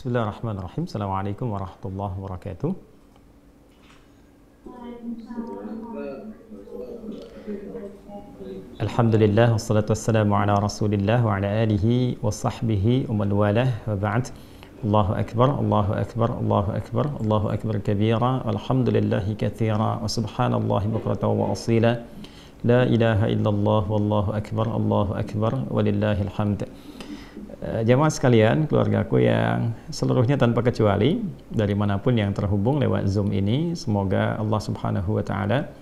Bismillahirrahmanirrahim. Assalamualaikum warahmatullahi wabarakatuh. Alhamdulillah wassalatu wassalamu ala Rasulillah wa ala alihi wa sahbihi wa man walah wa ba'd. Allahu akbar, Allahu akbar, Allahu akbar, Allahu akbar kabira, walhamdulillahi katsira, wa subhanallahi bukratan wa asila. La ilaha illallah wallahu akbar, walillahil hamd. Jamaah sekalian, keluargaku yang seluruhnya tanpa kecuali dari manapun yang terhubung lewat Zoom ini, semoga Allah Subhanahu wa taala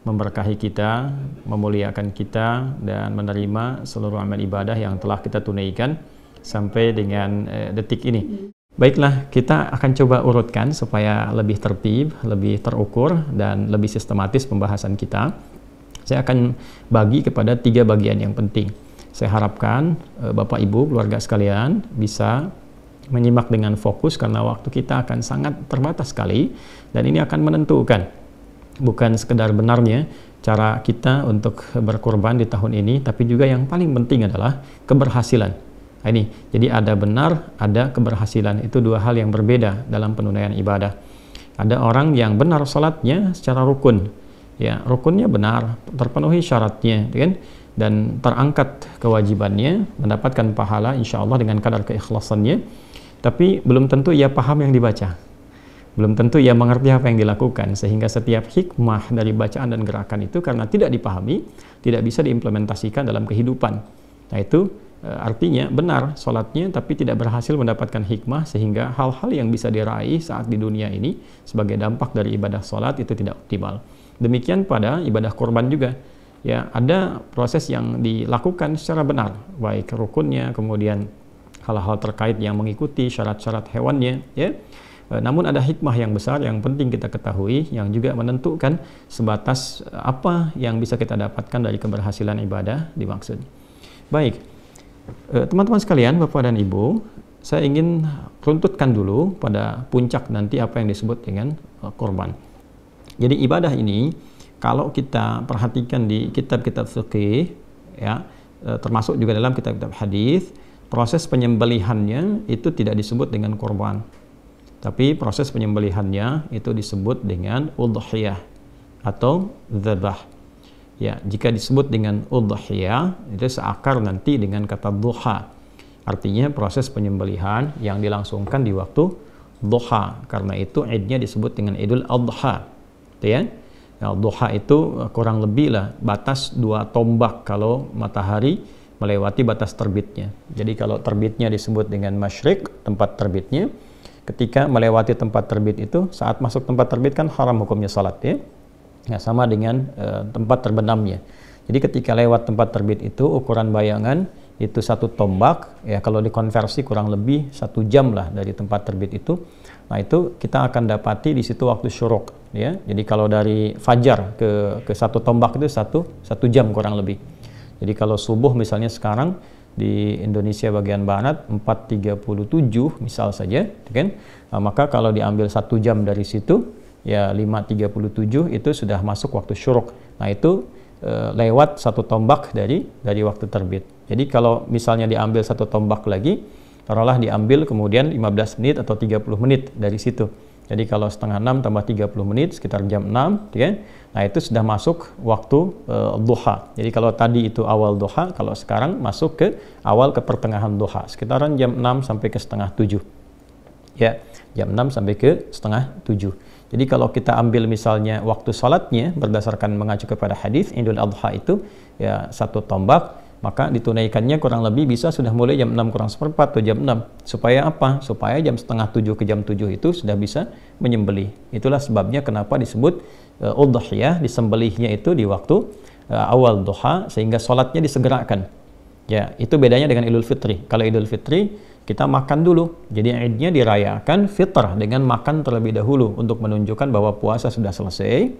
memberkahi kita, memuliakan kita dan menerima seluruh amal ibadah yang telah kita tunaikan sampai dengan detik ini. Baiklah, kita akan coba urutkan supaya lebih tertib, lebih terukur dan lebih sistematis pembahasan kita. Saya akan bagi kepada 3 bagian yang penting. Saya harapkan Bapak Ibu, keluarga sekalian bisa menyimak dengan fokus karena waktu kita akan sangat terbatas sekali dan ini akan menentukan bukan sekedar benarnya cara kita untuk berkorban di tahun ini, tapi juga yang paling penting adalah keberhasilan. Nah, ini, jadi ada benar, ada keberhasilan. Itu 2 hal yang berbeda dalam penunaian ibadah. Ada orang yang benar salatnya secara rukun, ya rukunnya benar, terpenuhi syaratnya, kan? Dan terangkat kewajibannya, mendapatkan pahala insya Allah dengan kadar keikhlasannya, tapi belum tentu ia paham yang dibaca, belum tentu ia mengerti apa yang dilakukan, sehingga setiap hikmah dari bacaan dan gerakan itu karena tidak dipahami, tidak bisa diimplementasikan dalam kehidupan. Nah itu artinya benar sholatnya tapi tidak berhasil mendapatkan hikmah, sehingga hal-hal yang bisa diraih saat di dunia ini sebagai dampak dari ibadah sholat itu tidak optimal. Demikian pada ibadah korban juga. Ya, ada proses yang dilakukan secara benar, baik rukunnya, kemudian hal-hal terkait yang mengikuti syarat-syarat hewannya, ya. Namun ada hikmah yang besar yang penting kita ketahui, yang juga menentukan sebatas apa yang bisa kita dapatkan dari keberhasilan ibadah dimaksud. Baik, teman-teman sekalian, Bapak dan Ibu, saya ingin runtutkan dulu pada puncak nanti apa yang disebut dengan korban. Jadi ibadah ini, kalau kita perhatikan di kitab-kitab fikih, ya, termasuk juga dalam kitab-kitab hadis, proses penyembelihannya itu tidak disebut dengan korban, tapi proses penyembelihannya itu disebut dengan udhiyah atau dzabah. Ya, jika disebut dengan udhiyah itu seakar nanti dengan kata duha, artinya proses penyembelihan yang dilangsungkan di waktu duha. Karena itu idnya disebut dengan Idul Adha, ya. Nah, duha itu kurang lebih lah batas 2 tombak kalau matahari melewati batas terbitnya. Jadi kalau terbitnya disebut dengan masyriq, tempat terbitnya. Ketika melewati tempat terbit itu, saat masuk tempat terbit kan haram hukumnya salat, ya. Nah, sama dengan tempat terbenamnya. Jadi ketika lewat tempat terbit itu ukuran bayangan itu 1 tombak, ya kalau dikonversi kurang lebih 1 jam lah dari tempat terbit itu. Nah itu kita akan dapati di situ waktu syuruk, ya. Jadi kalau dari fajar ke 1 tombak itu satu jam kurang lebih. Jadi kalau subuh misalnya sekarang di Indonesia bagian barat 4.37 misal saja, kan? Nah, maka kalau diambil 1 jam dari situ, ya 5.37 itu sudah masuk waktu syuruk. Nah itu lewat 1 tombak dari waktu terbit. Jadi kalau misalnya diambil 1 tombak lagi, taruhlah diambil kemudian 15 menit atau 30 menit dari situ. Jadi kalau setengah 6 tambah 30 menit, sekitar jam 6, ya. Nah itu sudah masuk waktu duha. Jadi kalau tadi itu awal duha, kalau sekarang masuk ke awal ke pertengahan duha, sekitaran jam 6 sampai ke setengah 7. Ya, jam 6 sampai ke setengah 7. Jadi kalau kita ambil misalnya waktu salatnya berdasarkan mengacu kepada hadis Idul Adha itu ya 1 tombak, maka ditunaikannya kurang lebih bisa sudah mulai jam 6 kurang seperempat atau jam 6. Supaya apa? Supaya jam setengah 7 ke jam 7 itu sudah bisa menyembelih. Itulah sebabnya kenapa disebut udhiyah, disembelihnya itu di waktu awal duha, sehingga sholatnya disegerakan. Ya, itu bedanya dengan Idul Fitri. Kalau Idul Fitri kita makan dulu. Jadi idnya dirayakan fitrah dengan makan terlebih dahulu untuk menunjukkan bahwa puasa sudah selesai.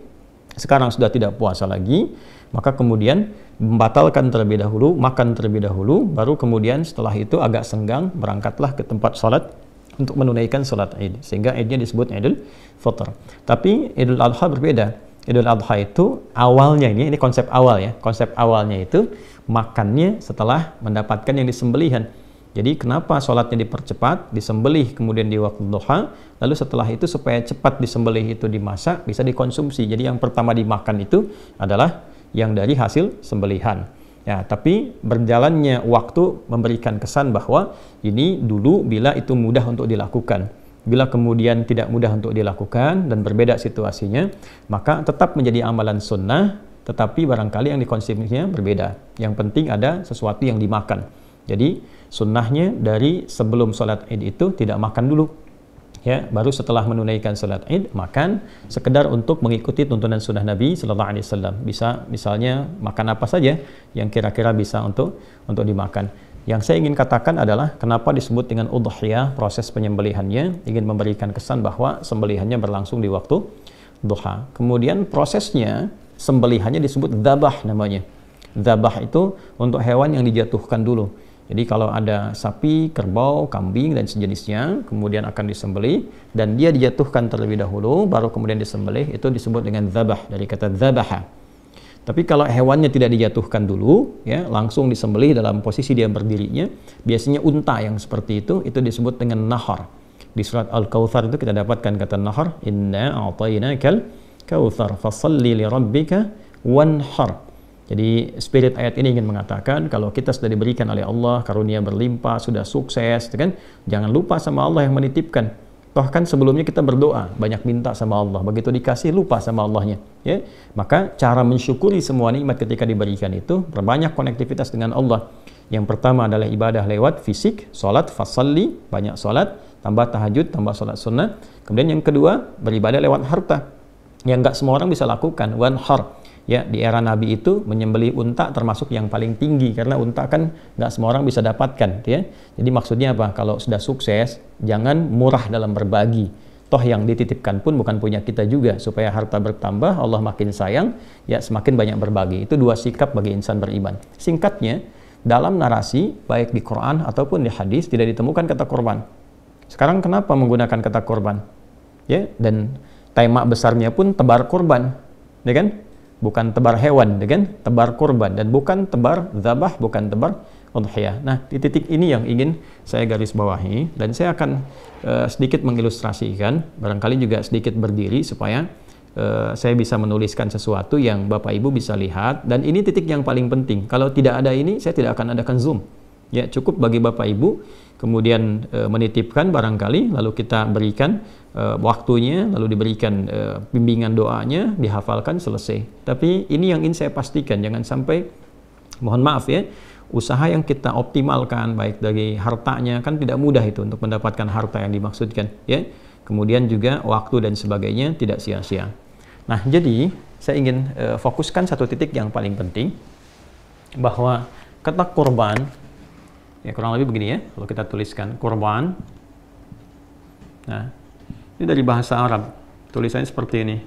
Sekarang sudah tidak puasa lagi, maka kemudian membatalkan terlebih dahulu, makan terlebih dahulu, baru kemudian setelah itu agak senggang berangkatlah ke tempat sholat untuk menunaikan sholat id, sehingga idnya disebut Idul Fitr. Tapi Idul Adha berbeda. Idul Adha itu awalnya, ini konsep awal, ya, konsep awalnya itu makannya setelah mendapatkan yang disembelihan. Jadi kenapa sholatnya dipercepat, disembelih kemudian di waktu duha, lalu setelah itu supaya cepat disembelih itu dimasak, bisa dikonsumsi. Jadi yang pertama dimakan itu adalah yang dari hasil sembelihan. Ya, tapi berjalannya waktu memberikan kesan bahwa ini dulu bila itu mudah untuk dilakukan. Bila kemudian tidak mudah untuk dilakukan dan berbeda situasinya, maka tetap menjadi amalan sunnah, tetapi barangkali yang dikonsumsinya berbeda. Yang penting ada sesuatu yang dimakan. Jadi sunnahnya dari sebelum sholat id itu tidak makan dulu, ya, baru setelah menunaikan sholat id makan, sekedar untuk mengikuti tuntunan sunnah Nabi Sallallahu Alaihi Wasallam. Bisa misalnya makan apa saja yang kira-kira bisa untuk dimakan. Yang saya ingin katakan adalah kenapa disebut dengan udhiyah, proses penyembelihannya, ingin memberikan kesan bahwa sembelihannya berlangsung di waktu duha. Kemudian prosesnya sembelihannya disebut dzabah namanya. Dzabah itu untuk hewan yang dijatuhkan dulu. Jadi kalau ada sapi, kerbau, kambing dan sejenisnya kemudian akan disembelih dan dia dijatuhkan terlebih dahulu baru kemudian disembelih, itu disebut dengan dzabah, dari kata dzabaha. Tapi kalau hewannya tidak dijatuhkan dulu, ya, langsung disembelih dalam posisi dia berdirinya, biasanya unta yang seperti itu disebut dengan nahar. Di surat Al-Kautsar itu kita dapatkan kata nahar, inna a'tainakal kautsar fasalli li rabbika wanhar. Jadi spirit ayat ini ingin mengatakan kalau kita sudah diberikan oleh Allah karunia berlimpah, sudah sukses, kan? Jangan lupa sama Allah yang menitipkan. Toh kan sebelumnya kita berdoa, banyak minta sama Allah, begitu dikasih lupa sama Allahnya, ya. Maka cara mensyukuri semua nikmat ketika diberikan itu berbanyak konektivitas dengan Allah. Yang pertama adalah ibadah lewat fisik, salat, fasalli, banyak salat, tambah tahajud, tambah salat sunnah. Kemudian yang kedua, beribadah lewat harta. Yang enggak semua orang bisa lakukan, wanhar. Ya, di era Nabi itu menyembelih unta termasuk yang paling tinggi karena unta kan nggak semua orang bisa dapatkan, ya. Jadi maksudnya apa? Kalau sudah sukses, jangan murah dalam berbagi. Toh yang dititipkan pun bukan punya kita juga. Supaya harta bertambah, Allah makin sayang, ya semakin banyak berbagi. Itu dua sikap bagi insan beriman. Singkatnya, dalam narasi baik di Quran ataupun di hadis tidak ditemukan kata korban. Sekarang kenapa menggunakan kata korban? Ya, dan tema besarnya pun tebar korban, ya kan? Bukan tebar hewan, kan? Tebar kurban, dan bukan tebar dzabah, bukan tebar udhiyah. Nah, di titik ini yang ingin saya garis bawahi, dan saya akan sedikit mengilustrasikan, barangkali juga sedikit berdiri supaya saya bisa menuliskan sesuatu yang Bapak Ibu bisa lihat, dan ini titik yang paling penting. Kalau tidak ada ini, saya tidak akan adakan Zoom. Ya, cukup bagi Bapak Ibu kemudian menitipkan barangkali, lalu kita berikan waktunya, lalu diberikan bimbingan doanya, dihafalkan, selesai. Tapi ini yang ingin saya pastikan, jangan sampai, mohon maaf ya, usaha yang kita optimalkan baik dari hartanya, kan tidak mudah itu untuk mendapatkan harta yang dimaksudkan, ya. Kemudian juga waktu dan sebagainya tidak sia-sia. Nah, jadi saya ingin fokuskan satu titik yang paling penting, bahwa kata kurban, ya kurang lebih begini ya, kalau kita tuliskan kurban. Nah, ini dari bahasa Arab, tulisannya seperti ini,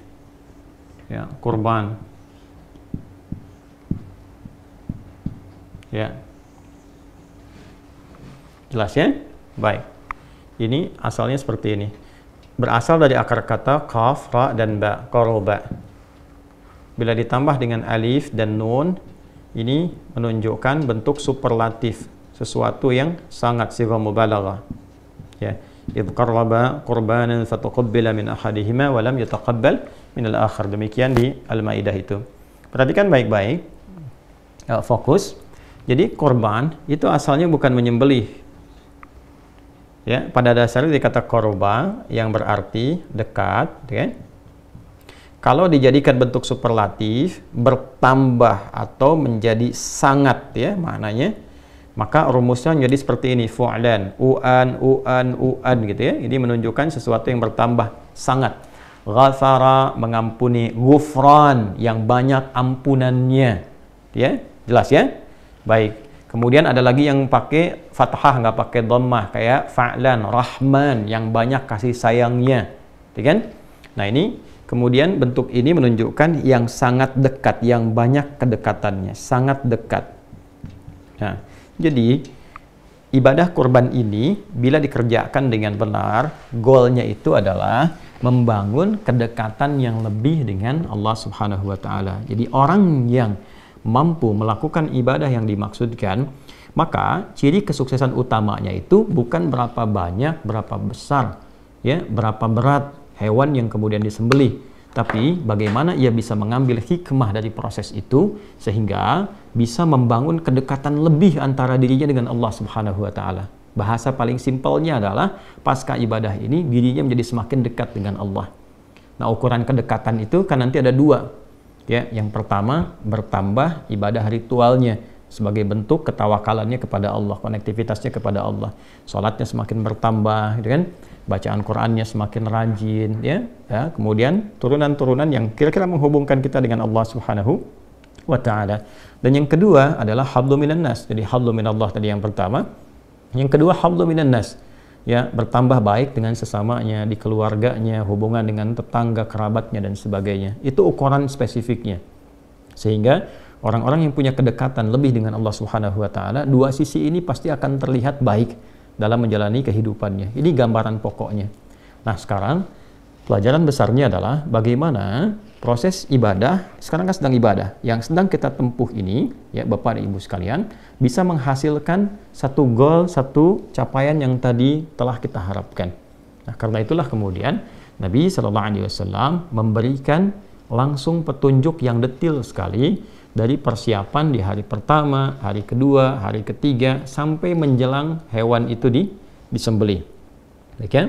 ya, kurban, ya, jelas ya? Baik, ini asalnya seperti ini, berasal dari akar kata qaf, ra, dan ba, qoroba. Bila ditambah dengan alif dan nun, ini menunjukkan bentuk superlatif, sesuatu yang sangat sighah mubalaghah, ya. idh qarraba qurbanan fataqabbala min ahadihima wa lam yataqabbal min al-akhar. Demikian di Al-Maidah itu. Perhatikan baik-baik, fokus. Jadi korban itu asalnya bukan menyembelih, ya. Pada dasarnya dikata korba yang berarti dekat, ya. Kalau dijadikan bentuk superlatif, bertambah atau menjadi sangat, ya, maknanya, maka rumusnya menjadi seperti ini, fu'lan, u'an gitu, ya. Ini menunjukkan sesuatu yang bertambah sangat. Ghafara, mengampuni, ghufran, yang banyak ampunannya, ya. Jelas ya? Baik. Kemudian ada lagi yang pakai fathah, nggak pakai dhammah, kayak fa'lan, rahman, yang banyak kasih sayangnya, ya kan? Nah, ini kemudian bentuk ini menunjukkan yang sangat dekat, yang banyak kedekatannya, sangat dekat. Nah, jadi ibadah kurban ini bila dikerjakan dengan benar, goalnya itu adalah membangun kedekatan yang lebih dengan Allah Subhanahu wa taala. Jadi orang yang mampu melakukan ibadah yang dimaksudkan, Maka ciri kesuksesan utamanya itu bukan berapa banyak, berapa besar, ya, berapa berat hewan yang kemudian disembelih, tapi bagaimana ia bisa mengambil hikmah dari proses itu sehingga bisa membangun kedekatan lebih antara dirinya dengan Allah Subhanahu wa taala. Bahasa paling simpelnya adalah pasca ibadah ini dirinya menjadi semakin dekat dengan Allah. Nah, ukuran kedekatan itu kan nanti ada dua. Ya, yang pertama bertambah ibadah ritualnya sebagai bentuk ketawakalannya kepada Allah, konektivitasnya kepada Allah. Salatnya semakin bertambah, gitu kan? Bacaan Qur'annya semakin rajin, ya. Kemudian turunan-turunan yang kira-kira menghubungkan kita dengan Allah Subhanahu wa taala. Dan yang kedua adalah hablu minan nas. Jadi hablu minallah tadi yang pertama. Yang kedua hablu minan nas. Ya, bertambah baik dengan sesamanya, di keluarganya, hubungan dengan tetangga, kerabatnya dan sebagainya. Itu ukuran spesifiknya. Sehingga orang-orang yang punya kedekatan lebih dengan Allah Subhanahu wa taala, dua sisi ini pasti akan terlihat baik dalam menjalani kehidupannya. Ini gambaran pokoknya. Nah, sekarang pelajaran besarnya adalah bagaimana proses ibadah, sekarang kan sedang ibadah, yang sedang kita tempuh ini, ya Bapak dan Ibu sekalian, bisa menghasilkan satu goal, satu capaian yang tadi telah kita harapkan. Nah, karena itulah kemudian Nabi SAW memberikan langsung petunjuk yang detail sekali dari persiapan di hari pertama, hari kedua, hari ketiga, sampai menjelang hewan itu disembelih. Baik ya?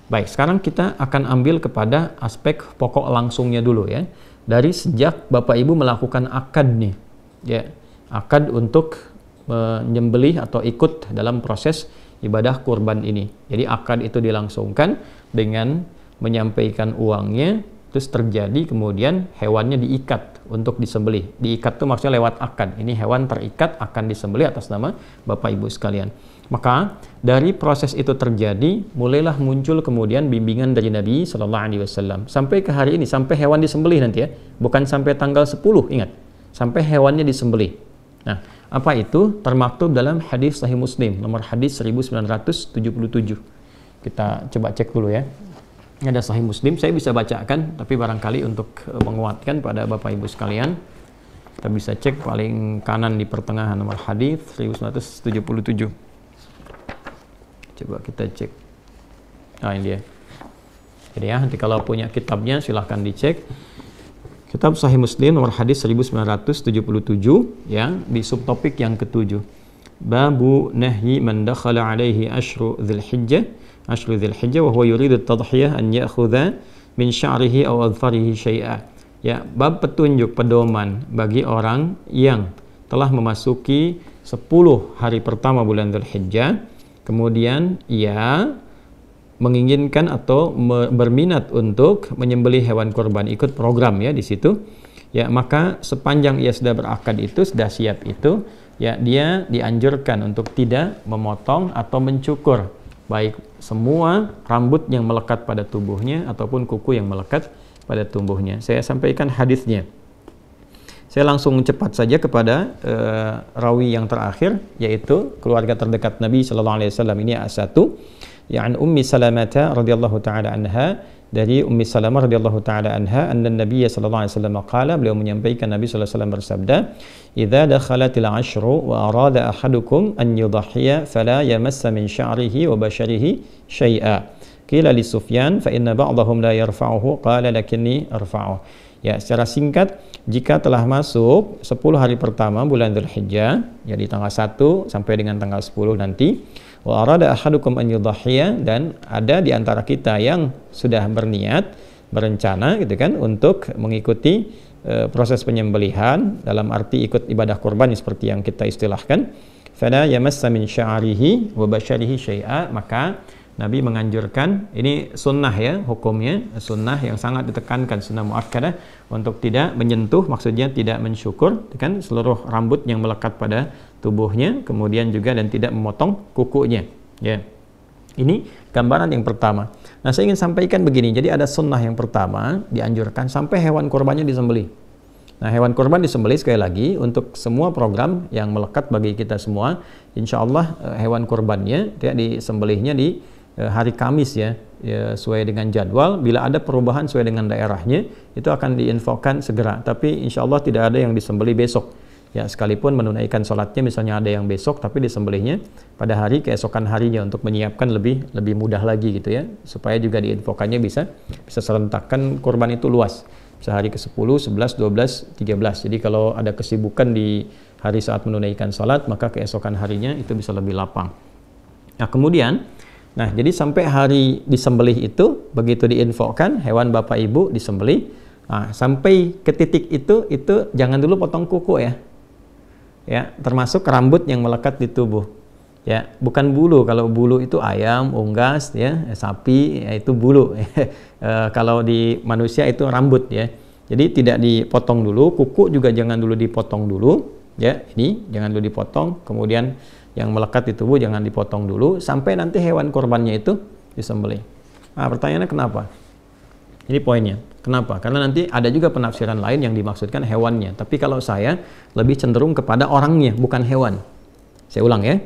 Baik, sekarang kita akan ambil kepada aspek pokok langsungnya dulu ya. Dari sejak Bapak Ibu melakukan akad nih, ya, akad untuk menyembelih atau ikut dalam proses ibadah kurban ini. Jadi akad itu dilangsungkan dengan menyampaikan uangnya, terus terjadi kemudian hewannya diikat untuk disembelih. Diikat itu maksudnya lewat akad. Ini hewan terikat akan disembelih atas nama Bapak Ibu sekalian. Maka dari proses itu terjadi, mulailah muncul kemudian bimbingan dari Nabi SAW sampai ke hari ini, sampai hewan disembelih nanti ya, bukan sampai tanggal 10, ingat, sampai hewannya disembelih. Nah, apa itu? Termaktub dalam hadis Sahih Muslim, nomor hadis 1977. Kita coba cek dulu ya. Ini ada Sahih Muslim, saya bisa bacakan, tapi barangkali untuk menguatkan pada Bapak Ibu sekalian, kita bisa cek paling kanan di pertengahan nomor hadis 1977. Coba kita cek. Nah, ini dia. Jadi ya, nanti kalau punya kitabnya silahkan dicek. Kitab Sahih Muslim nomor hadis 1977 ya, di subtopik yang ketujuh. Babu nahyi man dakhala alaihi ashru dzulhijjah wa huwa yuridu at-tadhhiyah an ya'khudha min sya'rihi aw adfarihi syai'a. Ya, bab petunjuk pedoman bagi orang yang telah memasuki 10 hari pertama bulan Dzulhijjah, kemudian ia menginginkan atau berminat untuk menyembelih hewan kurban, ikut program ya di situ. Ya, maka sepanjang ia sudah berakad itu, sudah siap itu, ya dia dianjurkan untuk tidak memotong atau mencukur baik semua rambut yang melekat pada tubuhnya ataupun kuku yang melekat pada tubuhnya. Saya sampaikan hadisnya. Saya langsung cepat saja kepada rawi yang terakhir, yaitu keluarga terdekat Nabi SAW. Ini A1, ya, an Ummi Salamah radhiyallahu taala anha, dari Ummi Salamah radhiyallahu taala anha, anna Nabiy sallallahu alaihi wasallam qala, beliau menyampaikan, Nabi sallallahu alaihi wasallam bersabda, idza dakhalatil ashru wa arada ahadukum an yudhhiya fala yamassa min sya'rihi wa basharihi syai'a. Qila li Sufyan fa inna ba'dahum la yarfa'uhu qala lakinni arfa'uhu. Ya, secara singkat, jika telah masuk 10 hari pertama bulan Dzulhijjah, ya di tanggal 1 sampai dengan tanggal 10 nanti, wa arada ahadukum an yudhhiya, dan ada di antara kita yang sudah berniat, berencana gitu kan untuk mengikuti proses penyembelihan dalam arti ikut ibadah kurban seperti yang kita istilahkan, fala yamassa min sya'rihi wa basharihi syai'a, maka Nabi menganjurkan, ini sunnah ya, hukumnya sunnah yang sangat ditekankan, sunnah muakkadah, untuk tidak menyentuh, maksudnya tidak mensyukur kan seluruh rambut yang melekat pada tubuhnya, kemudian juga dan tidak memotong kukunya ya. Ini gambaran yang pertama. Nah, saya ingin sampaikan begini, jadi ada sunnah yang pertama dianjurkan sampai hewan kurbannya disembelih. Nah, hewan kurban disembelih sekali lagi untuk semua program yang melekat bagi kita semua, insya Allah hewan kurbannya ya, disembelihnya di hari Kamis ya, sesuai dengan jadwal. Bila ada perubahan sesuai dengan daerahnya, itu akan diinfokan segera. Tapi insya Allah tidak ada yang disembelih besok. Ya, sekalipun menunaikan sholatnya misalnya ada yang besok tapi disembelihnya pada hari keesokan harinya untuk menyiapkan lebih mudah lagi gitu ya, supaya juga diinfokannya bisa serentakkan kurban itu luas, bisa hari ke-10, 11, 12, 13. Jadi kalau ada kesibukan di hari saat menunaikan sholat, maka keesokan harinya itu bisa lebih lapang. Nah kemudian, jadi sampai hari disembelih itu, begitu diinfokan hewan bapak ibu disembelih, sampai ke titik itu jangan dulu potong kuku ya, termasuk rambut yang melekat di tubuh. Ya, bukan bulu. Kalau bulu itu ayam, unggas, ya, sapi, ya, itu bulu. Kalau di manusia itu rambut, ya. Jadi tidak dipotong dulu. Kuku juga jangan dulu dipotong dulu, ya. Ini jangan dulu dipotong. Kemudian yang melekat di tubuh jangan dipotong dulu sampai nanti hewan korbannya itu disembelih. Nah, pertanyaannya kenapa? Ini poinnya. Kenapa? Karena nanti ada juga penafsiran lain yang dimaksudkan hewannya. Tapi kalau saya lebih cenderung kepada orangnya, bukan hewan. Saya ulang ya.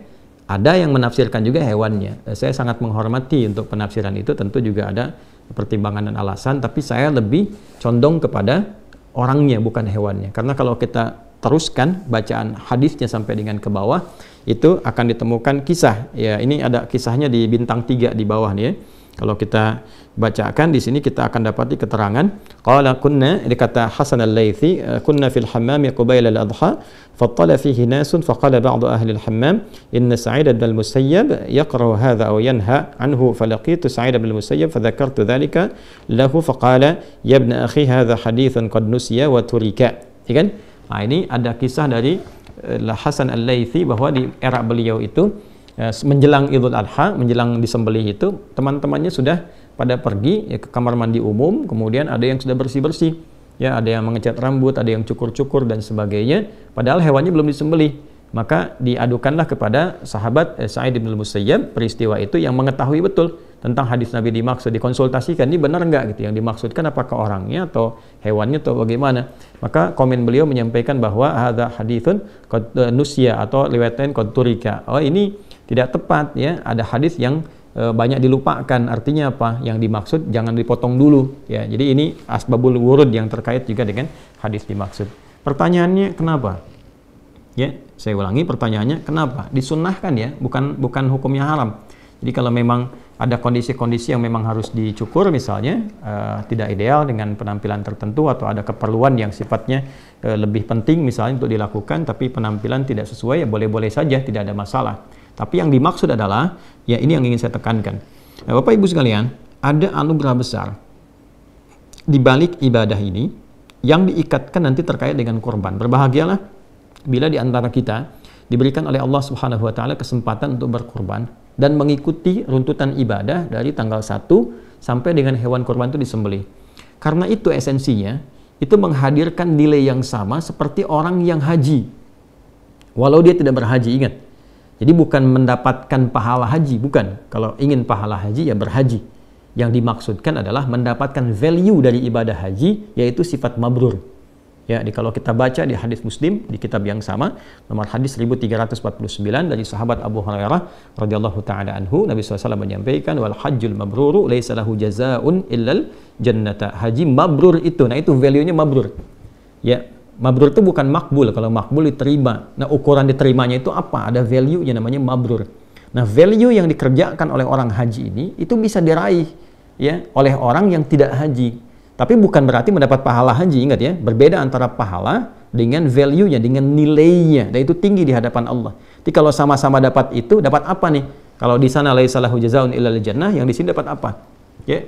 Ada yang menafsirkan juga hewannya. Saya sangat menghormati untuk penafsiran itu. Tentu juga ada pertimbangan dan alasan. Tapi saya lebih condong kepada orangnya, bukan hewannya. Karena kalau kita teruskan bacaan hadisnya sampai dengan ke bawah, itu akan ditemukan kisah. Ya, ini ada kisahnya di bintang 3 di bawah nih ya. Kalau kita bacakan di sini kita akan dapati keterangan qala kunna, dikata Hasan al-Laythi, kunna fil hammam qabila al-adha fattala fihi nasun faqala ba'du ahli al-hammam inna Sa'id bin al-Musayyab yaqra hadha aw yanha anhu falaqitu Sa'id bin al-Musayyab fadhakartu dhalika lahu faqala ya ibn akhi hadha hadithan qad nusiya wa turika. Ya kan? Nah, ini ada kisah dari Hasan al-Laythi bahwa di era beliau itu menjelang Idul Adha, menjelang disembelih itu, teman-temannya sudah pada pergi ya, ke kamar mandi umum, kemudian ada yang sudah bersih-bersih, ya, ada yang mengecat rambut, ada yang cukur-cukur dan sebagainya, padahal hewannya belum disembelih. Maka diadukanlah kepada sahabat Sa'id bin al-Musayyab peristiwa itu, yang mengetahui betul tentang hadis Nabi dimaksud, dikonsultasikan, ini benar enggak gitu, yang dimaksudkan apakah orangnya atau hewannya atau bagaimana. Maka komen beliau menyampaikan bahwa hadza haditsun qad nusiya, atau riwayatnya qad turika. Oh, ini tidak tepat ya, ada hadis yang banyak dilupakan. Artinya apa? Yang dimaksud jangan dipotong dulu ya. Jadi ini asbabul wurud yang terkait juga dengan hadis dimaksud. Pertanyaannya kenapa? Ya, saya ulangi pertanyaannya kenapa? Disunnahkan ya, bukan hukumnya haram. Jadi kalau memang ada kondisi-kondisi yang memang harus dicukur misalnya, tidak ideal dengan penampilan tertentu, atau ada keperluan yang sifatnya lebih penting misalnya untuk dilakukan, tapi penampilan tidak sesuai, ya boleh-boleh saja, tidak ada masalah. Tapi yang dimaksud adalah, ya ini yang ingin saya tekankan. Nah, Bapak Ibu sekalian, ada anugerah besar di balik ibadah ini yang diikatkan nanti terkait dengan korban. Berbahagialah bila di antara kita diberikan oleh Allah Subhanahu wa taala kesempatan untuk berkorban dan mengikuti runtutan ibadah dari tanggal 1 sampai dengan hewan korban itu disembelih. Karena itu esensinya, itu menghadirkan nilai yang sama seperti orang yang haji. Walau dia tidak berhaji, ingat. Jadi bukan mendapatkan pahala haji, bukan. Kalau ingin pahala haji ya berhaji. Yang dimaksudkan adalah mendapatkan value dari ibadah haji, yaitu sifat mabrur. Ya, kalau kita baca di hadis Muslim di kitab yang sama, nomor hadis 1349 dari sahabat Abu Hurairah radhiyallahu taala anhu, Nabi SAW menyampaikan wal hajjul mabruru laisa lahu jazaa'un illal jannata. Haji mabrur itu, nah itu value-nya mabrur. Ya, mabrur itu bukan makbul. Kalau makbul diterima. Nah, ukuran diterimanya itu apa? Ada value-nya, namanya mabrur. Nah, value yang dikerjakan oleh orang haji ini itu bisa diraih ya oleh orang yang tidak haji. Tapi bukan berarti mendapat pahala haji, ingat ya. Berbeda antara pahala dengan value-nya, dengan nilainya. Dan itu tinggi di hadapan Allah. Jadi kalau sama-sama dapat itu, dapat apa nih? Kalau di sana laisa lahu jazaa'un illal jannah, yang di sini dapat apa? Ya.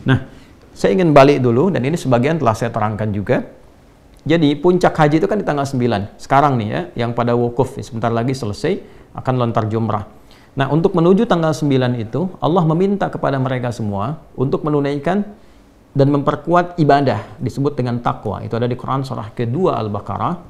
Nah, saya ingin balik dulu, dan ini sebagian telah saya terangkan juga. Jadi puncak haji itu kan di tanggal 9. Sekarang nih ya, yang pada wukuf sebentar lagi selesai akan lontar jumrah. Nah, untuk menuju tanggal 9 itu, Allah meminta kepada mereka semua untuk menunaikan dan memperkuat ibadah, disebut dengan takwa. Itu ada di Quran surah kedua Al-Baqarah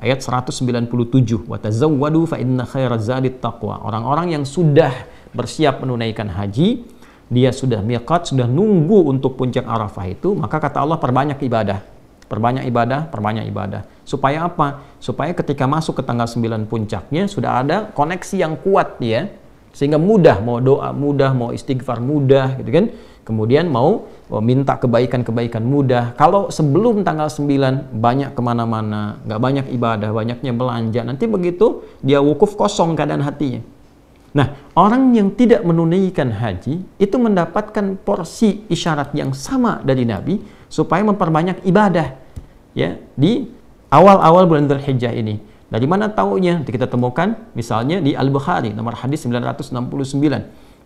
ayat 197. Wa tazawwadu fa inna khairaz zadit taqwa. Orang-orang yang sudah bersiap menunaikan haji, dia sudah miqat, sudah nunggu untuk puncak Arafah itu, maka kata Allah perbanyak ibadah. Perbanyak ibadah, perbanyak ibadah. Supaya apa? Supaya ketika masuk ke tanggal 9 puncaknya sudah ada koneksi yang kuat ya. Sehingga mudah, mau doa mudah, mau istighfar mudah gitu kan. Kemudian mau minta kebaikan-kebaikan mudah. Kalau sebelum tanggal 9 banyak kemana-mana, nggak banyak ibadah, banyaknya belanja, nanti begitu dia wukuf kosong keadaan hatinya. Nah, orang yang tidak menunaikan haji itu mendapatkan porsi isyarat yang sama dari Nabi supaya memperbanyak ibadah ya di awal-awal bulan Dzulhijjah ini. Dari mana taunya? Kita temukan misalnya di Al-Bukhari nomor hadis 969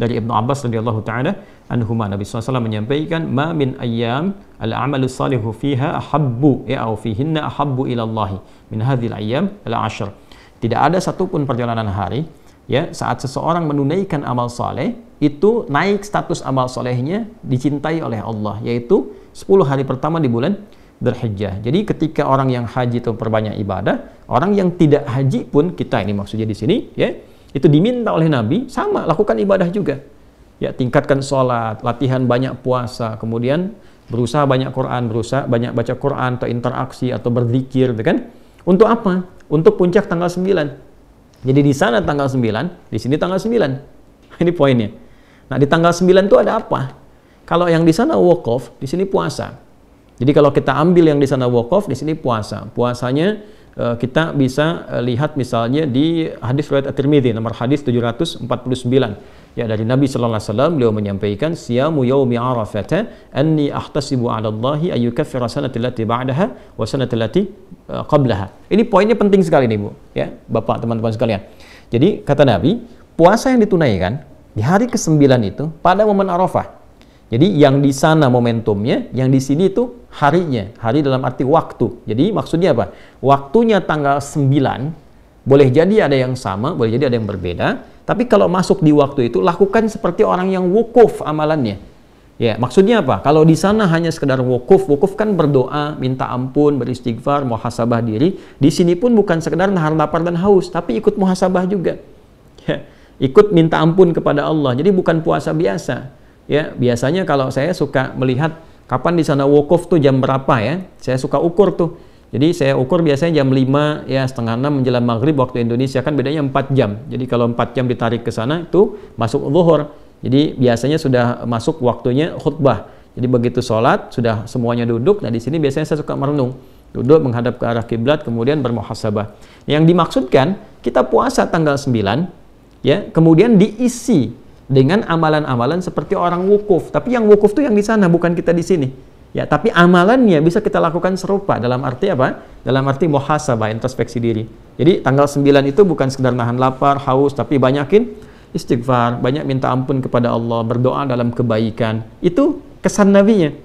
dari Ibnu Abbas radhiyallahu taala anhuma. Nabi SAW menyampaikan, "Ma min ayyam al-amalu salihu fiha ahabbu au fihinna ahabbu ila Allah min hadhil ayyam al-ashr." Tidak ada satupun perjalanan hari ya saat seseorang menunaikan amal saleh itu naik status amal salehnya dicintai oleh Allah, yaitu 10 hari pertama di bulan Dzulhijjah. Jadi ketika orang yang haji itu perbanyak ibadah, orang yang tidak haji pun, kita ini maksudnya di sini ya, itu diminta oleh Nabi sama lakukan ibadah juga. Ya, tingkatkan sholat, latihan banyak puasa, kemudian berusaha banyak Quran, berusaha banyak baca Quran atau interaksi atau berzikir gitu kan. Untuk apa? Untuk puncak tanggal 9. Jadi di sana tanggal 9, di sini tanggal 9. Ini poinnya. Nah, di tanggal 9 itu ada apa? Kalau yang di sana wukuf, di sini puasa. Jadi kalau kita ambil yang di sana wukuf, di sini puasa. Puasanya kita bisa lihat misalnya di hadis riwayat At-Tirmidzi nomor hadis 749. Ya, dari Nabi sallallahu alaihi wasallam beliau menyampaikan, "Siyamu yaumi Arafah anni ahtasibu 'ala Allahi ay yukaffira sanata allati ba'daha wa sanata allati qablaha." Ini poinnya penting sekali nih, Bu. Ya, Bapak, teman-teman sekalian. Jadi kata Nabi, puasa yang ditunaikan di hari ke-9 itu pada momen Arafah. Jadi yang di sana momentumnya, yang di sini itu harinya, hari dalam arti waktu. Jadi maksudnya apa? Waktunya tanggal 9, boleh jadi ada yang sama, boleh jadi ada yang berbeda. Tapi kalau masuk di waktu itu, lakukan seperti orang yang wukuf amalannya. Ya, maksudnya apa? Kalau di sana hanya sekedar wukuf, wukuf kan berdoa, minta ampun, beristighfar, muhasabah diri. Di sini pun bukan sekedar nahan lapar dan haus, tapi ikut muhasabah juga. Ya, ikut minta ampun kepada Allah. Jadi bukan puasa biasa. Ya, biasanya kalau saya suka melihat kapan di sana wukuf tuh jam berapa ya, saya suka ukur tuh. Jadi saya ukur biasanya jam 5 ya setengah 6 menjelang maghrib waktu Indonesia, kan bedanya 4 jam. Jadi kalau 4 jam ditarik ke sana itu masuk zuhur. Jadi biasanya sudah masuk waktunya khutbah. Jadi begitu sholat sudah semuanya duduk. Nah di sini biasanya saya suka merenung, duduk menghadap ke arah kiblat kemudian bermuhasabah. Yang dimaksudkan kita puasa tanggal 9 ya, kemudian diisi dengan amalan-amalan seperti orang wukuf. Tapi yang wukuf itu yang di sana, bukan kita di sini. Ya, tapi amalannya bisa kita lakukan serupa. Dalam arti apa? Dalam arti muhasabah, introspeksi diri. Jadi tanggal 9 itu bukan sekedar nahan lapar, haus, tapi banyakin istighfar, banyak minta ampun kepada Allah, berdoa dalam kebaikan. Itu kesan Nabi-nya.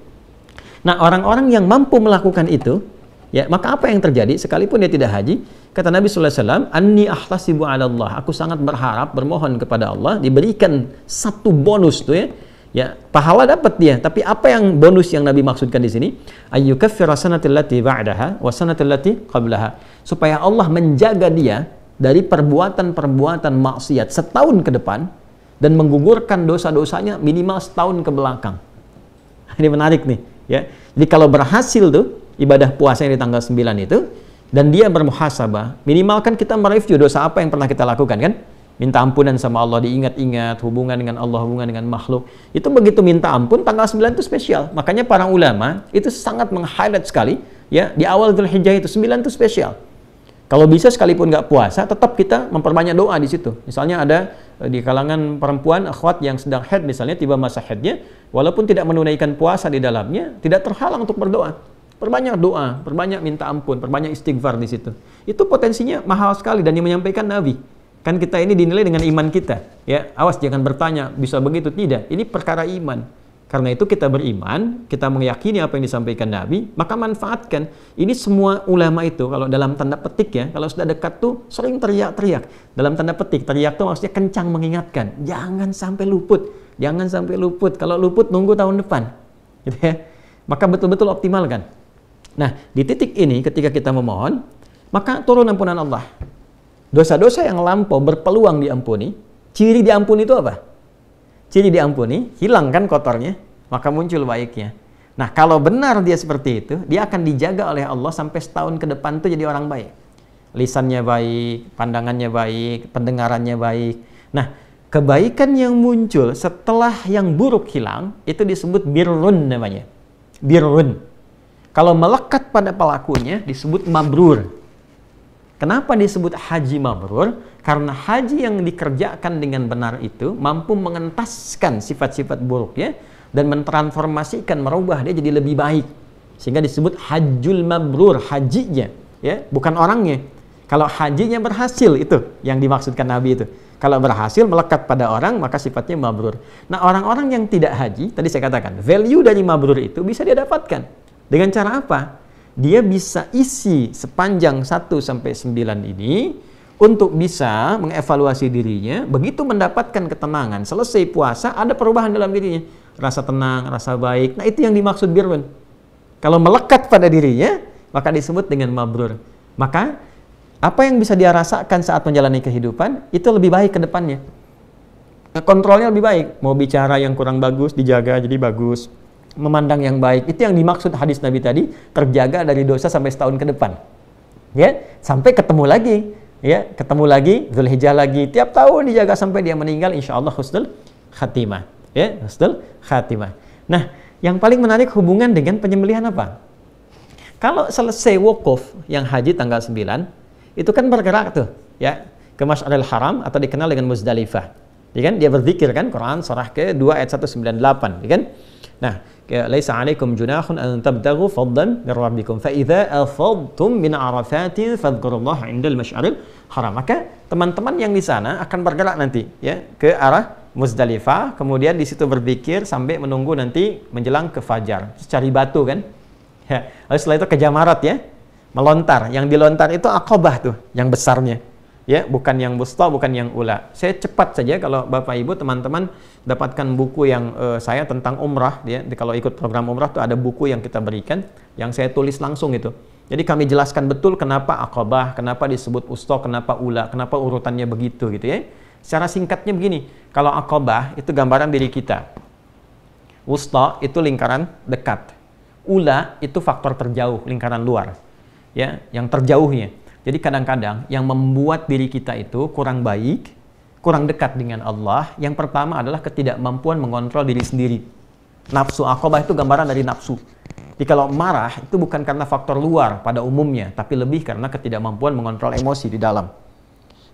Nah, orang-orang yang mampu melakukan itu, ya, maka apa yang terjadi sekalipun dia tidak haji? Kata Nabi sallallahu alaihi wasallam, "Anni ahtasibu 'ala Allah." Aku sangat berharap, bermohon kepada Allah diberikan satu bonus tuh ya. Ya, pahala dapat dia, tapi apa yang bonus yang Nabi maksudkan di sini? Ayyukaffira sanatal lati ba'daha wa sanatal lati qablaha. Supaya Allah menjaga dia dari perbuatan-perbuatan maksiat setahun ke depan dan menggugurkan dosa-dosanya minimal setahun ke belakang. Ini menarik nih, ya. Jadi kalau berhasil tuh ibadah puasa yang di tanggal 9 itu, dan dia bermuhasabah, minimal kan kita mereview dosa apa yang pernah kita lakukan kan? Minta ampunan sama Allah, diingat-ingat, hubungan dengan Allah, hubungan dengan makhluk. Itu begitu minta ampun, tanggal 9 itu spesial. Makanya para ulama itu sangat meng-highlight sekali, ya, di awal Dzulhijjah itu 9 itu spesial. Kalau bisa sekalipun nggak puasa, tetap kita memperbanyak doa di situ. Misalnya ada di kalangan perempuan, akhwat yang sedang haid misalnya, tiba masa haidnya, walaupun tidak menunaikan puasa di dalamnya, tidak terhalang untuk berdoa. Perbanyak doa, perbanyak minta ampun, perbanyak istighfar di situ. Itu potensinya mahal sekali dan yang menyampaikan Nabi. Kan kita ini dinilai dengan iman kita. Ya, awas jangan bertanya bisa begitu, tidak. Ini perkara iman. Karena itu kita beriman, kita meyakini apa yang disampaikan Nabi, maka manfaatkan. Ini semua ulama itu kalau dalam tanda petik ya, kalau sudah dekat tuh sering teriak-teriak. Dalam tanda petik, teriak tuh maksudnya kencang mengingatkan. Jangan sampai luput. Jangan sampai luput. Kalau luput nunggu tahun depan. Gitu ya. Maka betul-betul optimalkan. Nah, di titik ini ketika kita memohon, maka turun ampunan Allah. Dosa-dosa yang lampau berpeluang diampuni. Ciri diampuni itu apa? Ciri diampuni, hilang kan kotornya, maka muncul baiknya. Nah, kalau benar dia seperti itu, dia akan dijaga oleh Allah sampai setahun ke depan itu jadi orang baik. Lisannya baik, pandangannya baik, pendengarannya baik. Nah, kebaikan yang muncul setelah yang buruk hilang itu disebut birrun namanya. Birrun. Kalau melekat pada pelakunya disebut mabrur. Kenapa disebut haji mabrur? Karena haji yang dikerjakan dengan benar itu mampu mengentaskan sifat-sifat buruknya dan mentransformasikan, merubah dia jadi lebih baik. Sehingga disebut hajjul mabrur, hajinya, ya, bukan orangnya. Kalau hajinya berhasil, itu yang dimaksudkan Nabi itu. Kalau berhasil melekat pada orang, maka sifatnya mabrur. Nah, orang-orang yang tidak haji, tadi saya katakan, value dari mabrur itu bisa dia dapatkan. Dengan cara apa? Dia bisa isi sepanjang 1-9 ini untuk bisa mengevaluasi dirinya. Begitu mendapatkan ketenangan, selesai puasa, ada perubahan dalam dirinya. Rasa tenang, rasa baik. Nah, itu yang dimaksud birrun. Kalau melekat pada dirinya, maka disebut dengan mabrur. Maka apa yang bisa dia rasakan saat menjalani kehidupan, itu lebih baik ke depannya. Kontrolnya lebih baik. Mau bicara yang kurang bagus, dijaga jadi bagus. Memandang yang baik. Itu yang dimaksud hadis Nabi tadi, terjaga dari dosa sampai setahun ke depan. Ya, sampai ketemu lagi. Ya, ketemu lagi, Dzulhijjah lagi. Tiap tahun dijaga sampai dia meninggal, insya Allah husnul khatimah. Ya, husnul khatimah. Nah, yang paling menarik hubungan dengan penyembelihan apa? Kalau selesai wukuf yang haji tanggal 9, itu kan bergerak tuh, ya, ke Masy'aril Haram atau dikenal dengan Muzdalifah. Ya kan? Dia berzikir kan, Quran surah ke-2 ayat 198, ya kan? Nah, laisa 'alaikum junahun an tabtaghu fadlan min rabbikum fa idza afadtum min arafatin fadhkurullaha 'indal Masy'aril Haram. Maka teman-teman yang di sana akan bergerak nanti, ya, ke arah Muzdalifah, kemudian di situ berzikir sampai menunggu nanti menjelang ke fajar. Cari batu kan? Ya, lalu setelah itu ke Jamarat, ya. Melontar, yang dilontar itu Aqabah tuh, yang besarnya, ya, bukan yang wusta, bukan yang ula. Saya cepat saja kalau Bapak Ibu teman-teman dapatkan buku yang saya tentang umrah, ya, kalau ikut program umrah tuh ada buku yang kita berikan, yang saya tulis langsung itu. Jadi kami jelaskan betul kenapa Aqabah, kenapa disebut wusta, kenapa ula, kenapa urutannya begitu, gitu ya. Secara singkatnya begini, kalau Aqabah itu gambaran diri kita, wusta itu lingkaran dekat, ula itu faktor terjauh, lingkaran luar. Ya, yang terjauhnya. Jadi kadang-kadang yang membuat diri kita itu kurang baik, kurang dekat dengan Allah, yang pertama adalah ketidakmampuan mengontrol diri sendiri. Nafsu, Aqabah itu gambaran dari nafsu. Jadi kalau marah itu bukan karena faktor luar pada umumnya, tapi lebih karena ketidakmampuan mengontrol emosi di dalam.